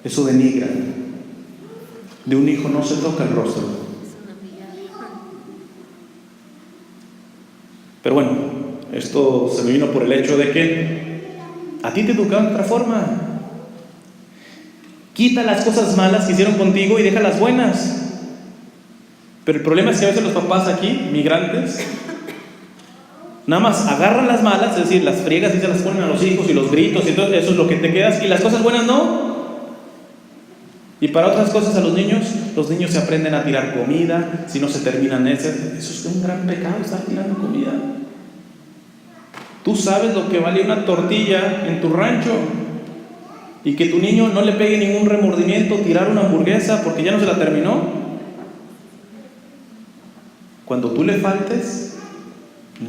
eso denigra. De un hijo no se toca el rostro. Pero bueno, esto se me vino por el hecho de que a ti te educaron de otra forma. Quita las cosas malas que hicieron contigo y deja las buenas. Pero el problema es que a veces los papás aquí, migrantes, nada más agarran las malas, es decir, las friegas y se las ponen a los hijos y los gritos y todo, eso es lo que te quedas, y las cosas buenas no. Y para otras cosas a los niños se aprenden a tirar comida, si no se terminan eso es un gran pecado, estar tirando comida. Tú sabes lo que vale una tortilla en tu rancho y que tu niño no le pegue ningún remordimiento tirar una hamburguesa porque ya no se la terminó. Cuando tú le faltes,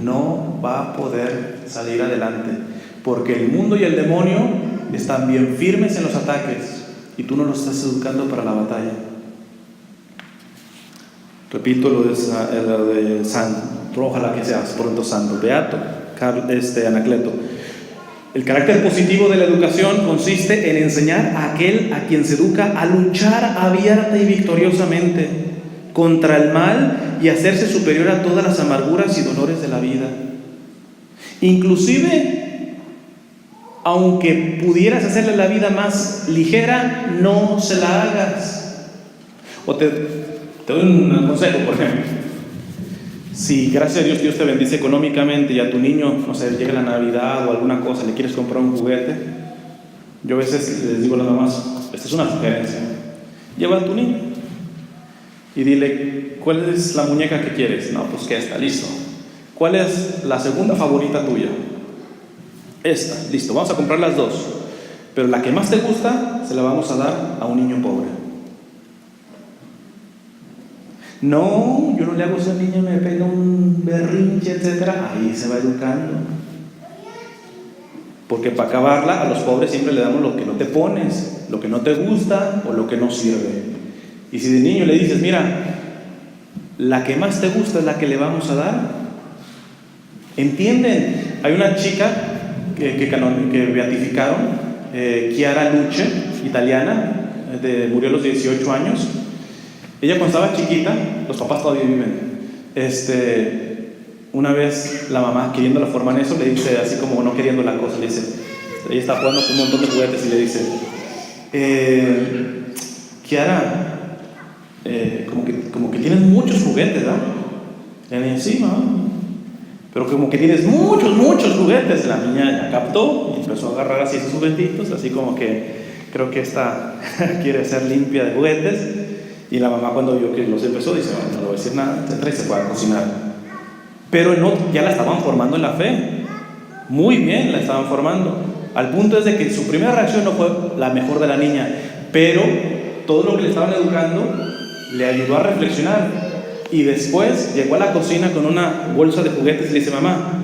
no va a poder salir adelante, porque el mundo y el demonio están bien firmes en los ataques y tú no los estás educando para la batalla. Repito lo de santo, ojalá que seas pronto santo, beato, Anacleto. El carácter positivo de la educación consiste en enseñar a aquel a quien se educa a luchar abierta y victoriosamente contra el mal y hacerse superior a todas las amarguras y dolores de la vida. Inclusive, aunque pudieras hacerle la vida más ligera, no se la hagas. O te doy un consejo, por ejemplo. Si gracias a Dios te bendice económicamente y a tu niño, no sé, llega la Navidad o alguna cosa, le quieres comprar un juguete, yo a veces les digo a las mamás, esta es una sugerencia, lleva a tu niño y dile, ¿cuál es la muñeca que quieres? No, pues que esta, listo. ¿Cuál es la segunda favorita tuya? Esta, listo, vamos a comprar las dos. Pero la que más te gusta, se la vamos a dar a un niño pobre. No, yo no le hago eso al niño, me pega un berrinche, etcétera. Ahí se va educando. Porque para acabarla, a los pobres siempre le damos lo que no te pones, lo que no te gusta o lo que no sirve. Y si de niño le dices, mira, la que más te gusta es la que le vamos a dar, ¿entienden? Hay una chica que beatificaron, Chiara Luce, italiana, murió a los 18 años. Ella cuando estaba chiquita, los papás todavía viven, una vez la mamá, queriéndola formar en eso, le dice, así como no queriendo la cosa, le dice, ella está jugando con un montón de juguetes y le dice, Chiara, como que tienes muchos juguetes, ¿verdad? Y le dice, sí, mamá, pero como que tienes muchos juguetes. La niña ya captó y empezó a agarrar así sus juguetitos, así como que creo que esta quiere ser limpia de juguetes. Y la mamá, cuando vio que los empezó, dice: bueno, no le voy a decir nada, etcétera, y se fue a cocinar. Pero ya la estaban formando en la fe, muy bien la estaban formando, al punto es de que su primera reacción no fue la mejor de la niña, pero todo lo que le estaban educando le ayudó a reflexionar. Y después llegó a la cocina con una bolsa de juguetes y le dice: mamá,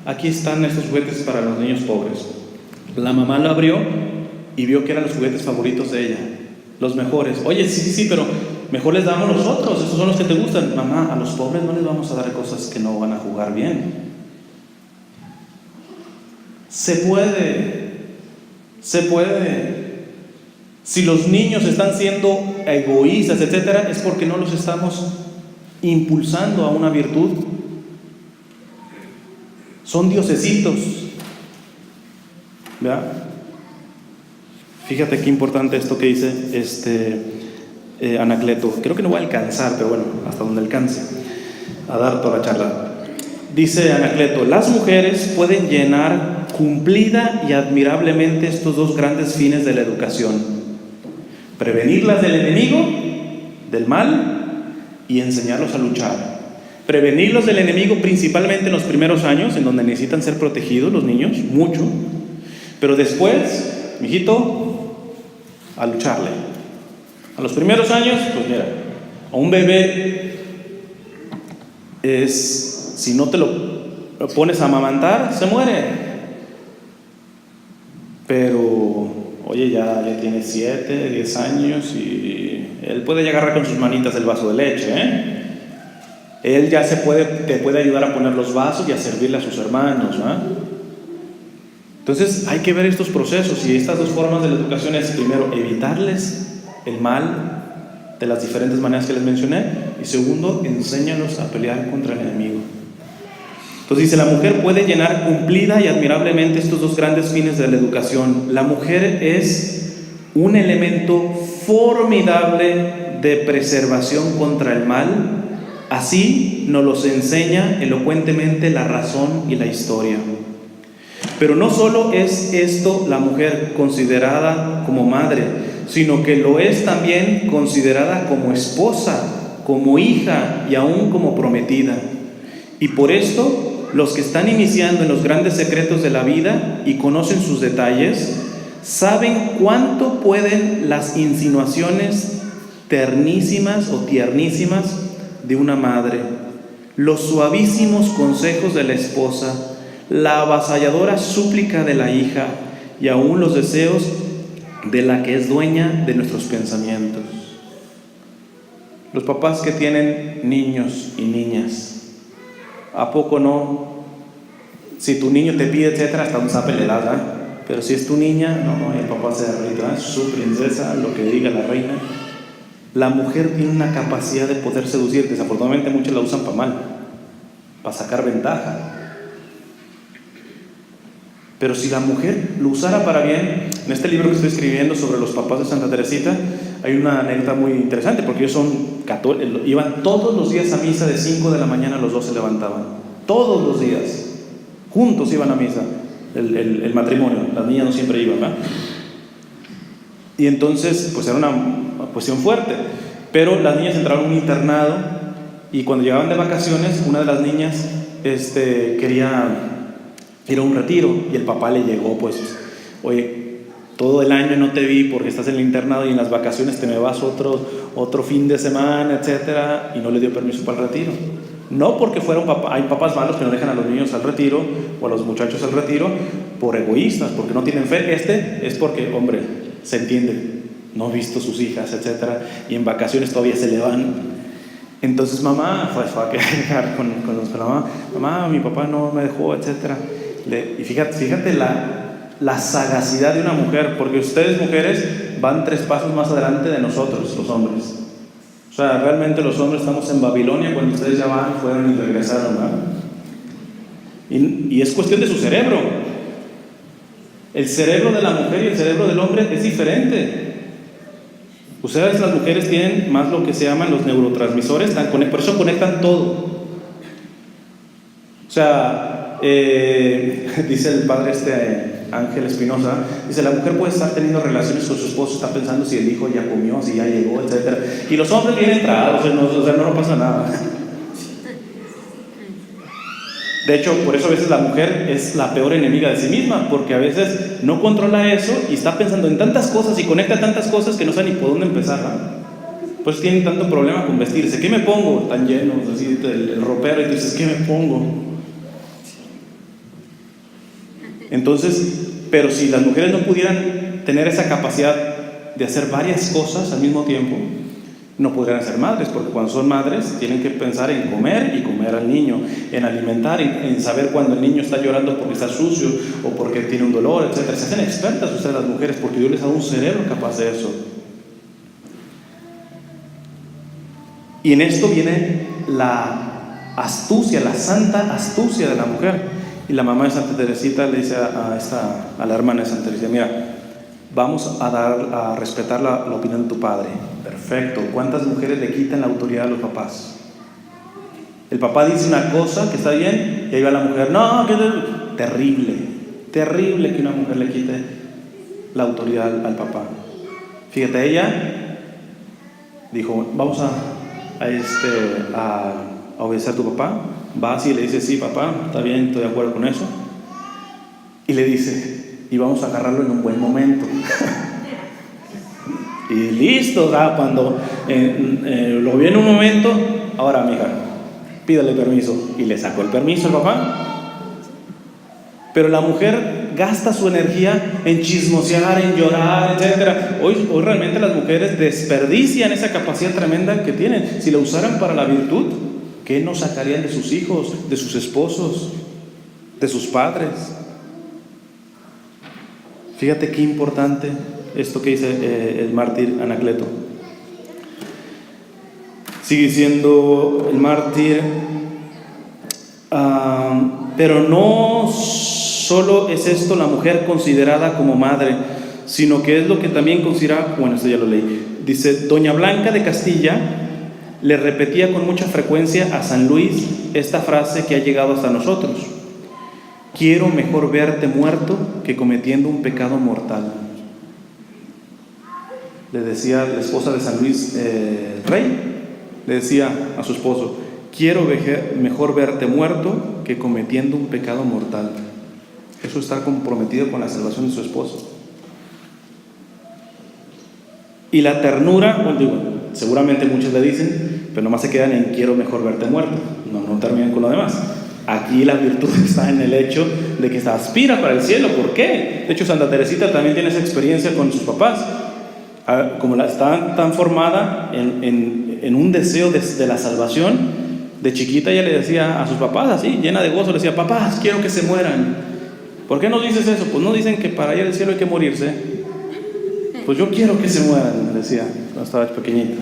aquí están estos juguetes para los niños pobres. La mamá lo abrió y vio que eran los juguetes favoritos de ella, los mejores. Oye, sí, pero mejor les damos nosotros, esos son los que te gustan. Mamá, a los pobres no les vamos a dar cosas que no van a jugar bien. Se puede. Si los niños están siendo egoístas, etcétera, es porque no los estamos impulsando a una virtud. Son diosesitos, ¿verdad? Fíjate qué importante esto que dice Anacleto. Creo que no voy a alcanzar, pero bueno, hasta donde alcance a dar toda la charla. Dice Anacleto: las mujeres pueden llenar cumplida y admirablemente estos dos grandes fines de la educación: prevenirlas del enemigo, del mal, y enseñarlos a luchar. Prevenirlos del enemigo principalmente en los primeros años, en donde necesitan ser protegidos los niños, mucho. Pero después, mijito, a lucharle. A los primeros años, pues mira, a un bebé si no te lo pones a amamantar, se muere. Pero, oye, ya tiene 7, 10 años y él puede ya agarrar con sus manitas el vaso de leche, Él ya te puede ayudar a poner los vasos y a servirle a sus hermanos, Entonces hay que ver estos procesos, y estas dos formas de la educación es: primero, evitarles el mal de las diferentes maneras que les mencioné, y segundo, enséñalos a pelear contra el enemigo. Entonces dice: la mujer puede llenar cumplida y admirablemente estos dos grandes fines de la educación. La mujer es un elemento formidable de preservación contra el mal. Así nos los enseña elocuentemente la razón y la historia. Pero no solo es esto la mujer considerada como madre, sino que lo es también considerada como esposa, como hija y aún como prometida. Y por esto, los que están iniciando en los grandes secretos de la vida y conocen sus detalles, saben cuánto pueden las insinuaciones ternísimas o tiernísimas de una madre, los suavísimos consejos de la esposa, la avasalladora súplica de la hija y aún los deseos de la que es dueña de nuestros pensamientos. Los papás que tienen niños y niñas, ¿a poco no? Si tu niño te pide, etcétera, hasta un zape le das, pero si es tu niña, no, el papá se derrita, su princesa, lo que diga la reina. La mujer tiene una capacidad de poder seducir. Desafortunadamente muchos la usan para mal, para sacar ventaja. Pero si la mujer lo usara para bien, en este libro que estoy escribiendo sobre los papás de Santa Teresita, hay una anécdota muy interesante, porque ellos son católicos, iban todos los días a misa, de 5 de la mañana a los 2 se levantaban, todos los días, juntos iban a misa, el matrimonio, las niñas no siempre iban, ¿verdad? Y entonces, pues era una cuestión fuerte, pero las niñas entraron en un internado, y cuando llegaban de vacaciones, una de las niñas quería ir a un retiro, y el papá le llegó, pues: oye, todo el año no te vi porque estás en el internado, y en las vacaciones te me vas otro fin de semana, etcétera, y no le dio permiso para el retiro. No porque fuera un papá, hay papás malos que no dejan a los niños al retiro o a los muchachos al retiro por egoístas, porque no tienen fe. Es porque, hombre, se entiende, no ha visto sus hijas, etcétera, y en vacaciones todavía se le van. Entonces mamá fue a quejar con los mamá, mi papá no me dejó, etcétera. Y fíjate la sagacidad de una mujer, porque ustedes, mujeres, van 3 pasos más adelante de nosotros, los hombres. O sea, realmente los hombres estamos en Babilonia cuando ustedes ya fueron y regresaron, ¿verdad? Y es cuestión de su cerebro. El cerebro de la mujer y el cerebro del hombre es diferente. Ustedes, las mujeres, tienen más lo que se llaman los neurotransmisores, por eso conectan todo. O sea, dice el padre Ángel Espinosa, dice, la mujer puede estar teniendo relaciones con su esposo, está pensando si el hijo ya comió, si ya llegó, etc. Y los hombres vienen entrados, no pasa nada. De hecho, por eso a veces la mujer es la peor enemiga de sí misma, porque a veces no controla eso y está pensando en tantas cosas y conecta tantas cosas que no sabe ni por dónde empezar, ¿no? Pues tienen tanto problema con vestirse. ¿Qué me pongo? Tan llenos, así el ropero, y tú dices, ¿qué me pongo? Entonces, pero si las mujeres no pudieran tener esa capacidad de hacer varias cosas al mismo tiempo, no podrían ser madres, porque cuando son madres tienen que pensar en comer y comer al niño, en alimentar, en saber cuando el niño está llorando porque está sucio o porque tiene un dolor, etc. Se hacen expertas ustedes las mujeres porque Dios les ha dado un cerebro capaz de eso. Y en esto viene la astucia, la santa astucia de la mujer. Y la mamá de Santa Teresita le dice a la hermana de Santa Teresita, mira, vamos a respetar la opinión de tu padre. Perfecto. ¿Cuántas mujeres le quitan la autoridad a los papás? El papá dice una cosa que está bien y ahí va la mujer, no, que terrible que una mujer le quite la autoridad al papá. Fíjate, ella dijo, vamos a obedecer a tu papá. Va así y le dice, sí papá, está bien, estoy de acuerdo con eso. Y le dice, y vamos a agarrarlo en un buen momento. Y listo, cuando lo vio en un momento, ahora mija, pídale permiso. Y le sacó el permiso al papá. Pero la mujer gasta su energía en chismosear, en llorar, etc. Hoy realmente las mujeres desperdician esa capacidad tremenda que tienen. Si la usaran para la virtud, ¿qué nos sacarían de sus hijos, de sus esposos, de sus padres? Fíjate qué importante esto que dice el mártir Anacleto. Sigue diciendo el mártir, pero no solo es esto la mujer considerada como madre, sino que es lo que también considera, bueno, esto ya lo leí, dice, doña Blanca de Castilla le repetía con mucha frecuencia a San Luis esta frase que ha llegado hasta nosotros: quiero mejor verte muerto que cometiendo un pecado mortal. Le decía la esposa de San Luis Rey, le decía a su esposo, quiero mejor verte muerto que cometiendo un pecado mortal. Eso está comprometido con la salvación de su esposo. Y la ternura, bueno, digo, seguramente muchos le dicen, pero nomás se quedan en quiero mejor verte muerto, no terminan con lo demás. Aquí la virtud está en el hecho de que se aspira para el cielo. ¿Por qué? De hecho, Santa Teresita también tiene esa experiencia con sus papás. Como está tan formada en un deseo de la salvación, de chiquita ella le decía a sus papás, así, llena de gozo, le decía, papás, quiero que se mueran. ¿Por qué no dices eso? Pues no dicen que para ir al cielo hay que morirse. Pues yo quiero que se mueran, le decía cuando estaba pequeñita.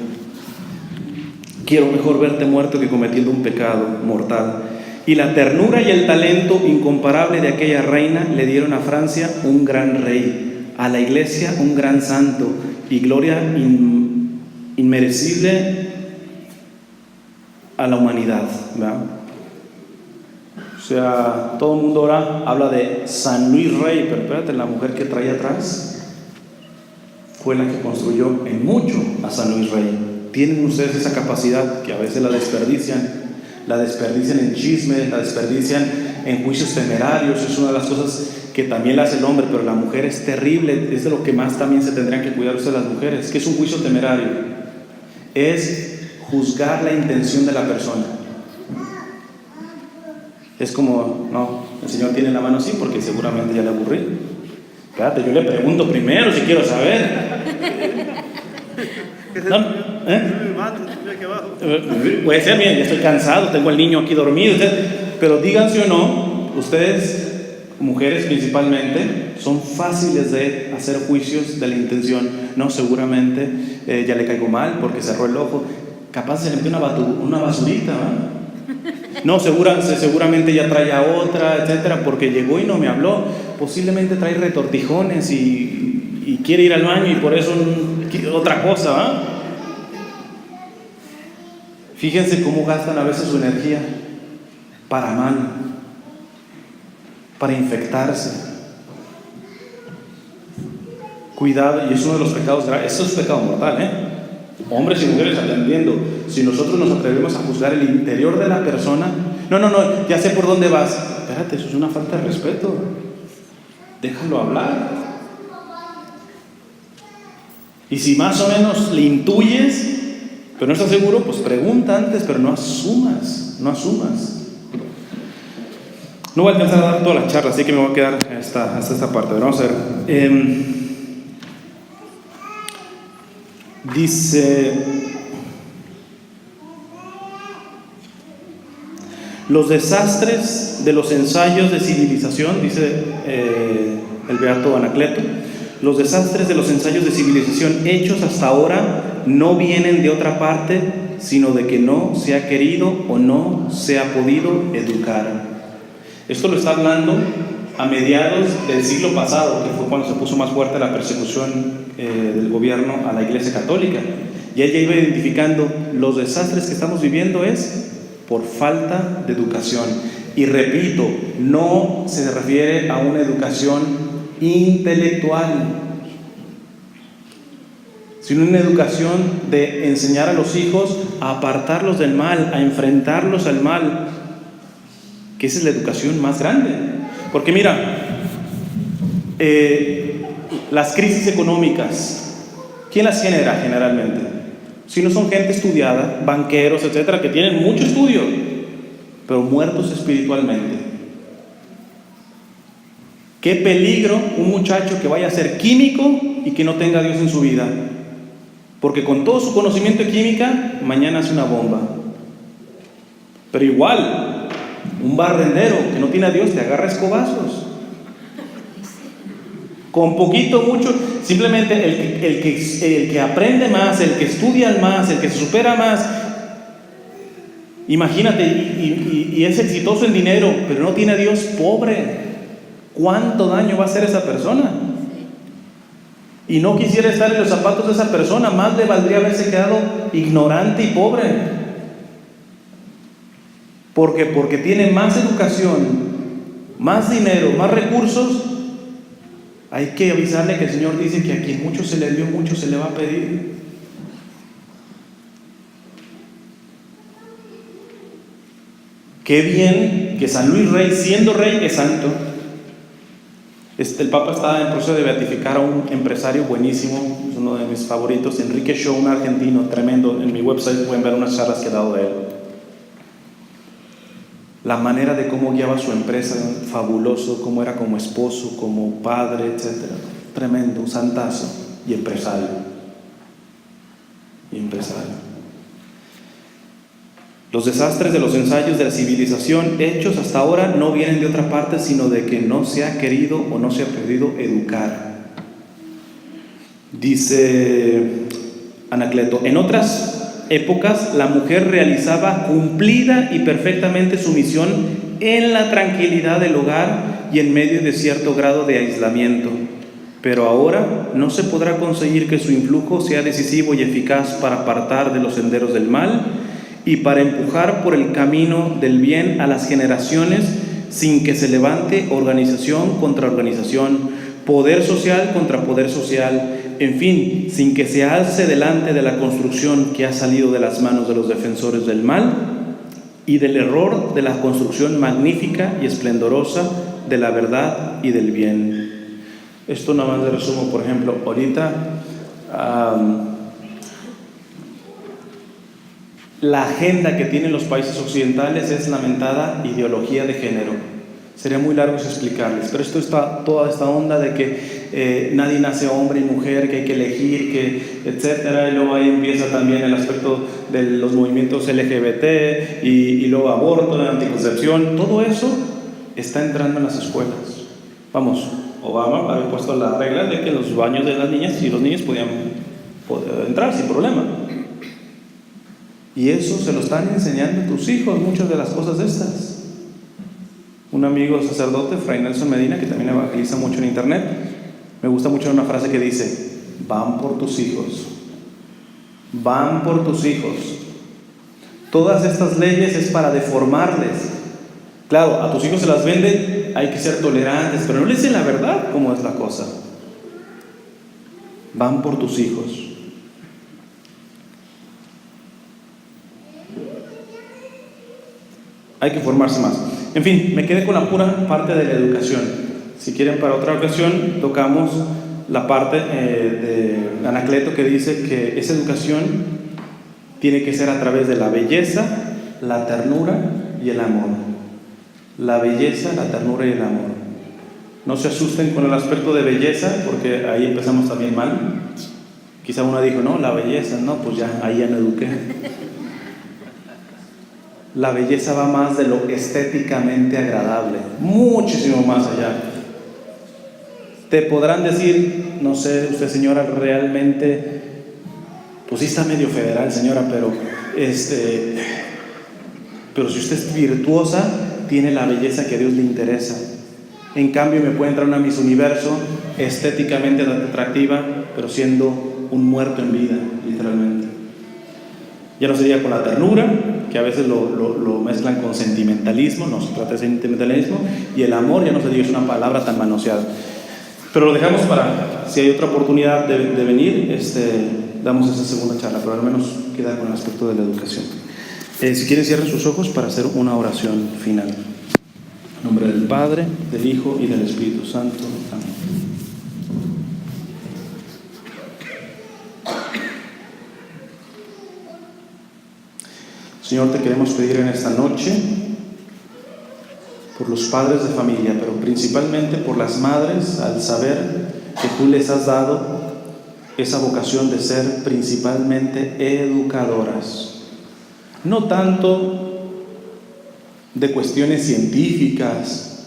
Quiero mejor verte muerto que cometiendo un pecado mortal. Y la ternura y el talento incomparable de aquella reina le dieron a Francia un gran rey, a la Iglesia un gran santo y gloria inmerecible a la humanidad, ¿verdad? O sea, todo el mundo ahora habla de San Luis Rey, pero espérate, la mujer que traía atrás fue la que construyó en mucho a San Luis Rey. Tienen ustedes esa capacidad que a veces la desperdician en chismes, la desperdician en juicios temerarios. Es una de las cosas que también la hace el hombre, pero la mujer es terrible. Es de lo que más también se tendrían que cuidar ustedes las mujeres. ¿Qué es un juicio temerario? Es juzgar la intención de la persona. Es como, no, el Señor tiene la mano así porque seguramente ya le aburrí. Espérate, yo le pregunto primero si quiero saber. ¿No? Puede ser, bien, ya estoy cansado, tengo al niño aquí dormido, pero díganse o no, ustedes, mujeres principalmente, son fáciles de hacer juicios de la intención. No, seguramente ya le caigo mal porque cerró el ojo, capaz se le metió una basurita, ¿no? No, seguramente ya trae a otra, etcétera, porque llegó y no me habló. Posiblemente trae retortijones y quiere ir al baño y por eso otra cosa, ¿va? Fíjense cómo gastan a veces su energía para mal. para infectarse. Cuidado, y es uno de los pecados graves. Eso es pecado mortal, Hombres y mujeres atendiendo. Si nosotros nos atrevemos a juzgar el interior de la persona, no, ya sé por dónde vas. Espérate, eso es una falta de respeto. Déjalo hablar. Y si más o menos le intuyes, pero no estás seguro, pues pregunta antes, pero no asumas. No voy a alcanzar a dar toda la charla, así que me voy a quedar hasta esta parte. Pero vamos a ver. Dice: los desastres de los ensayos de civilización, dice el beato Anacleto, los desastres de los ensayos de civilización hechos hasta ahora no vienen de otra parte, sino de que no se ha querido o no se ha podido educar. Esto lo está hablando a mediados del siglo pasado, que fue cuando se puso más fuerte la persecución del gobierno a la Iglesia Católica. Y él ya iba identificando los desastres que estamos viviendo es por falta de educación. Y repito, no se refiere a una educación intelectual, sino una educación de enseñar a los hijos a apartarlos del mal, a enfrentarlos al mal, que esa es la educación más grande. Porque mira, las crisis económicas, ¿quién las genera generalmente? Si no son gente estudiada, banqueros, etcétera, que tienen mucho estudio, pero muertos espiritualmente. Qué peligro un muchacho que vaya a ser químico y que no tenga a Dios en su vida, porque con todo su conocimiento de química, mañana hace una bomba. Pero igual, un barrendero que no tiene a Dios te agarra escobazos. Con poquito, mucho, simplemente el que aprende más, el que estudia más, el que se supera más, imagínate, y es exitoso en dinero, pero no tiene a Dios, pobre. ¿Cuánto daño va a hacer esa persona? Y no quisiera estar en los zapatos de esa persona, más le valdría haberse quedado ignorante y pobre. Porque tiene más educación, más dinero, más recursos. Hay que avisarle que el Señor dice que a quien mucho se le dio, mucho se le va a pedir. Qué bien que San Luis Rey, siendo rey, es santo. El Papa está en proceso de beatificar a un empresario buenísimo, es uno de mis favoritos, Enrique Shaw, un argentino tremendo. En mi website pueden ver unas charlas que he dado de él. La manera de cómo guiaba su empresa, fabuloso, cómo era como esposo, como padre, etc. Tremendo, un santazo y empresario. Los desastres de los ensayos de la civilización hechos hasta ahora no vienen de otra parte, sino de que no se ha querido o no se ha podido educar. Dice Anacleto: en otras épocas la mujer realizaba cumplida y perfectamente su misión en la tranquilidad del hogar y en medio de cierto grado de aislamiento, pero ahora no se podrá conseguir que su influjo sea decisivo y eficaz para apartar de los senderos del mal y para empujar por el camino del bien a las generaciones sin que se levante organización contra organización, poder social contra poder social, en fin, sin que se alce delante de la construcción que ha salido de las manos de los defensores del mal y del error de la construcción magnífica y esplendorosa de la verdad y del bien. Esto nada más de resumo. Por ejemplo, ahorita la agenda que tienen los países occidentales es lamentada ideología de género. Sería muy largo explicarles, pero esto está toda esta onda de que nadie nace hombre y mujer, que hay que elegir, que etcétera, y luego ahí empieza también el aspecto de los movimientos LGBT y luego aborto, anticoncepción. Todo eso está entrando en las escuelas. Vamos, Obama había puesto la regla de que los baños de las niñas y los niños podían entrar sin problema. Y eso se lo están enseñando a tus hijos, muchas de las cosas de estas. Un amigo sacerdote, Fray Nelson Medina, que también evangeliza mucho en internet, me gusta mucho una frase que dice: van por tus hijos, van por tus hijos. Todas estas leyes es para deformarles, Claro, a tus hijos se las venden, hay que ser tolerantes, pero no les dicen la verdad cómo es la cosa. Van por tus hijos. Hay que formarse más. En fin, me quedé con la pura parte de la educación. Si quieren, para otra ocasión tocamos la parte de Anacleto, que dice que esa educación tiene que ser a través de la belleza, la ternura y el amor. La belleza, la ternura y el amor. No se asusten con el aspecto de belleza, porque ahí empezamos también mal. Quizá uno dijo, no, la belleza, no, pues ya, ahí ya me eduqué. La belleza va más de lo estéticamente agradable, muchísimo más allá. Te podrán decir, no sé, usted señora, realmente, pues sí está medio federal señora, pero si usted es virtuosa, tiene la belleza que a Dios le interesa. En cambio me puede entrar una Miss Universo estéticamente atractiva, pero siendo un muerto en vida, literalmente. Ya no sería con la ternura, que a veces lo mezclan con sentimentalismo, no se trata de sentimentalismo, y el amor, ya no se diga, es una palabra tan manoseada. Pero lo dejamos para, si hay otra oportunidad de venir, damos esa segunda charla, pero al menos quedar con el aspecto de la educación. Si quieren, cierren sus ojos para hacer una oración final. En nombre del Padre, del Hijo y del Espíritu Santo. Amén. Señor, te queremos pedir en esta noche por los padres de familia, pero principalmente por las madres, al saber que tú les has dado esa vocación de ser principalmente educadoras. No tanto de cuestiones científicas,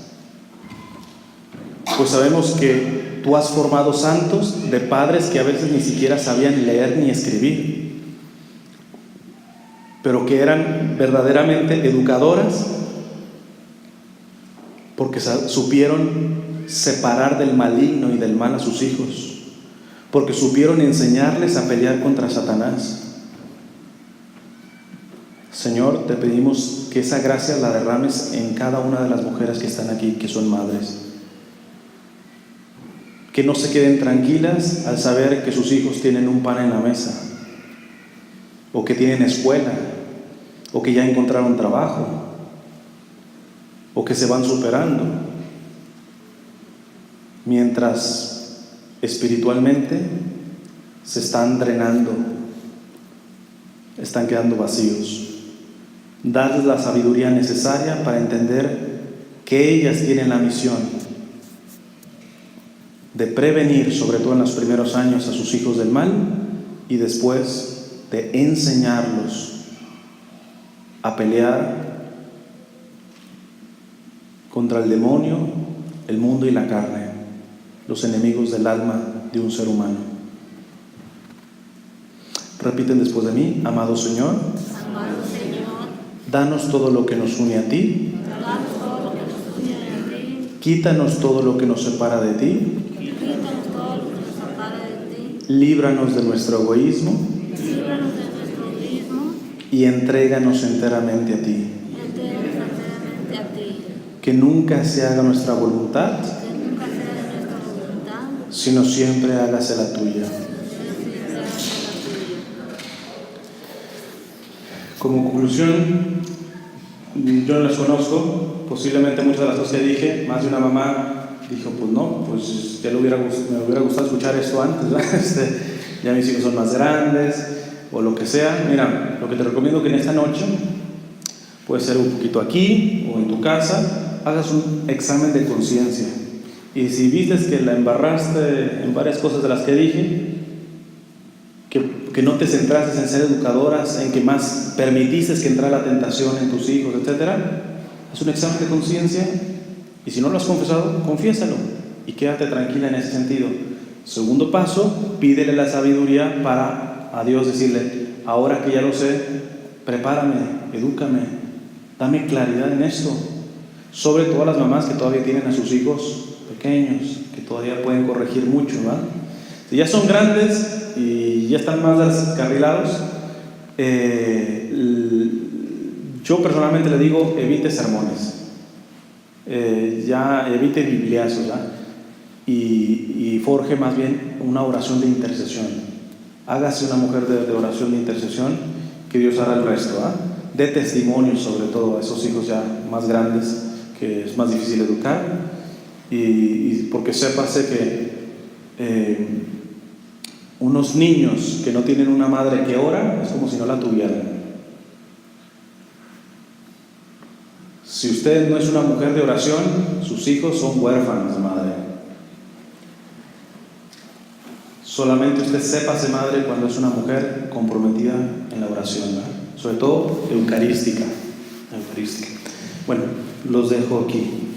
pues sabemos que tú has formado santos de padres que a veces ni siquiera sabían leer ni escribir, pero que eran verdaderamente educadoras porque supieron separar del maligno y del mal a sus hijos, porque supieron enseñarles a pelear contra Satanás. Señor, te pedimos que esa gracia la derrames en cada una de las mujeres que están aquí, que son madres, que no se queden tranquilas al saber que sus hijos tienen un pan en la mesa, o que tienen escuela, o que ya encontraron trabajo, o que se van superando, mientras espiritualmente se están drenando, están quedando vacíos. Darles la sabiduría necesaria para entender que ellas tienen la misión de prevenir, sobre todo en los primeros años, a sus hijos del mal, y después de enseñarlos a pelear contra el demonio, el mundo y la carne, los enemigos del alma de un ser humano. Repiten después de mí: amado Señor, danos todo lo que nos une a ti, quítanos todo lo que nos separa de ti, líbranos de nuestro egoísmo y entréganos enteramente a ti. Que nunca se haga nuestra voluntad, sino siempre hágase la tuya. Como conclusión, yo no las conozco, posiblemente muchas de las cosas que dije, más de una mamá dijo, pues no, pues ya me hubiera gustado escuchar esto antes, ¿verdad? Ya mis hijos son más grandes, o lo que sea. Mira, lo que te recomiendo que en esta noche, puede ser un poquito aquí o en tu casa, hagas un examen de conciencia. Y si vistes que la embarraste en varias cosas de las que dije, que no te centraste en ser educadoras, en que más permitiste que entrara la tentación en tus hijos, etc., haz un examen de conciencia, y si no lo has confesado, confiésalo y quédate tranquila en ese sentido. Segundo paso, pídele la sabiduría para a Dios decirle: ahora que ya lo sé, prepárame, edúcame, dame claridad en esto. Sobre todo a las mamás que todavía tienen a sus hijos pequeños, que todavía pueden corregir mucho, ¿verdad? Si ya son grandes y ya están más descarrilados, yo personalmente le digo: evite sermones. ya evite bibliazos, ¿ya? Y forje más bien una oración de intercesión. Hágase una mujer de oración de intercesión, que Dios hará el resto, ¿ah? De testimonio sobre todo a esos hijos ya más grandes, que es más difícil educar, y porque sépase que unos niños que no tienen una madre que ora es como si no la tuvieran. Si usted no es una mujer de oración, sus hijos son huérfanos de madre. Solamente usted sépase madre cuando es una mujer comprometida en la oración, ¿verdad? Sobre todo eucarística. Bueno, los dejo aquí.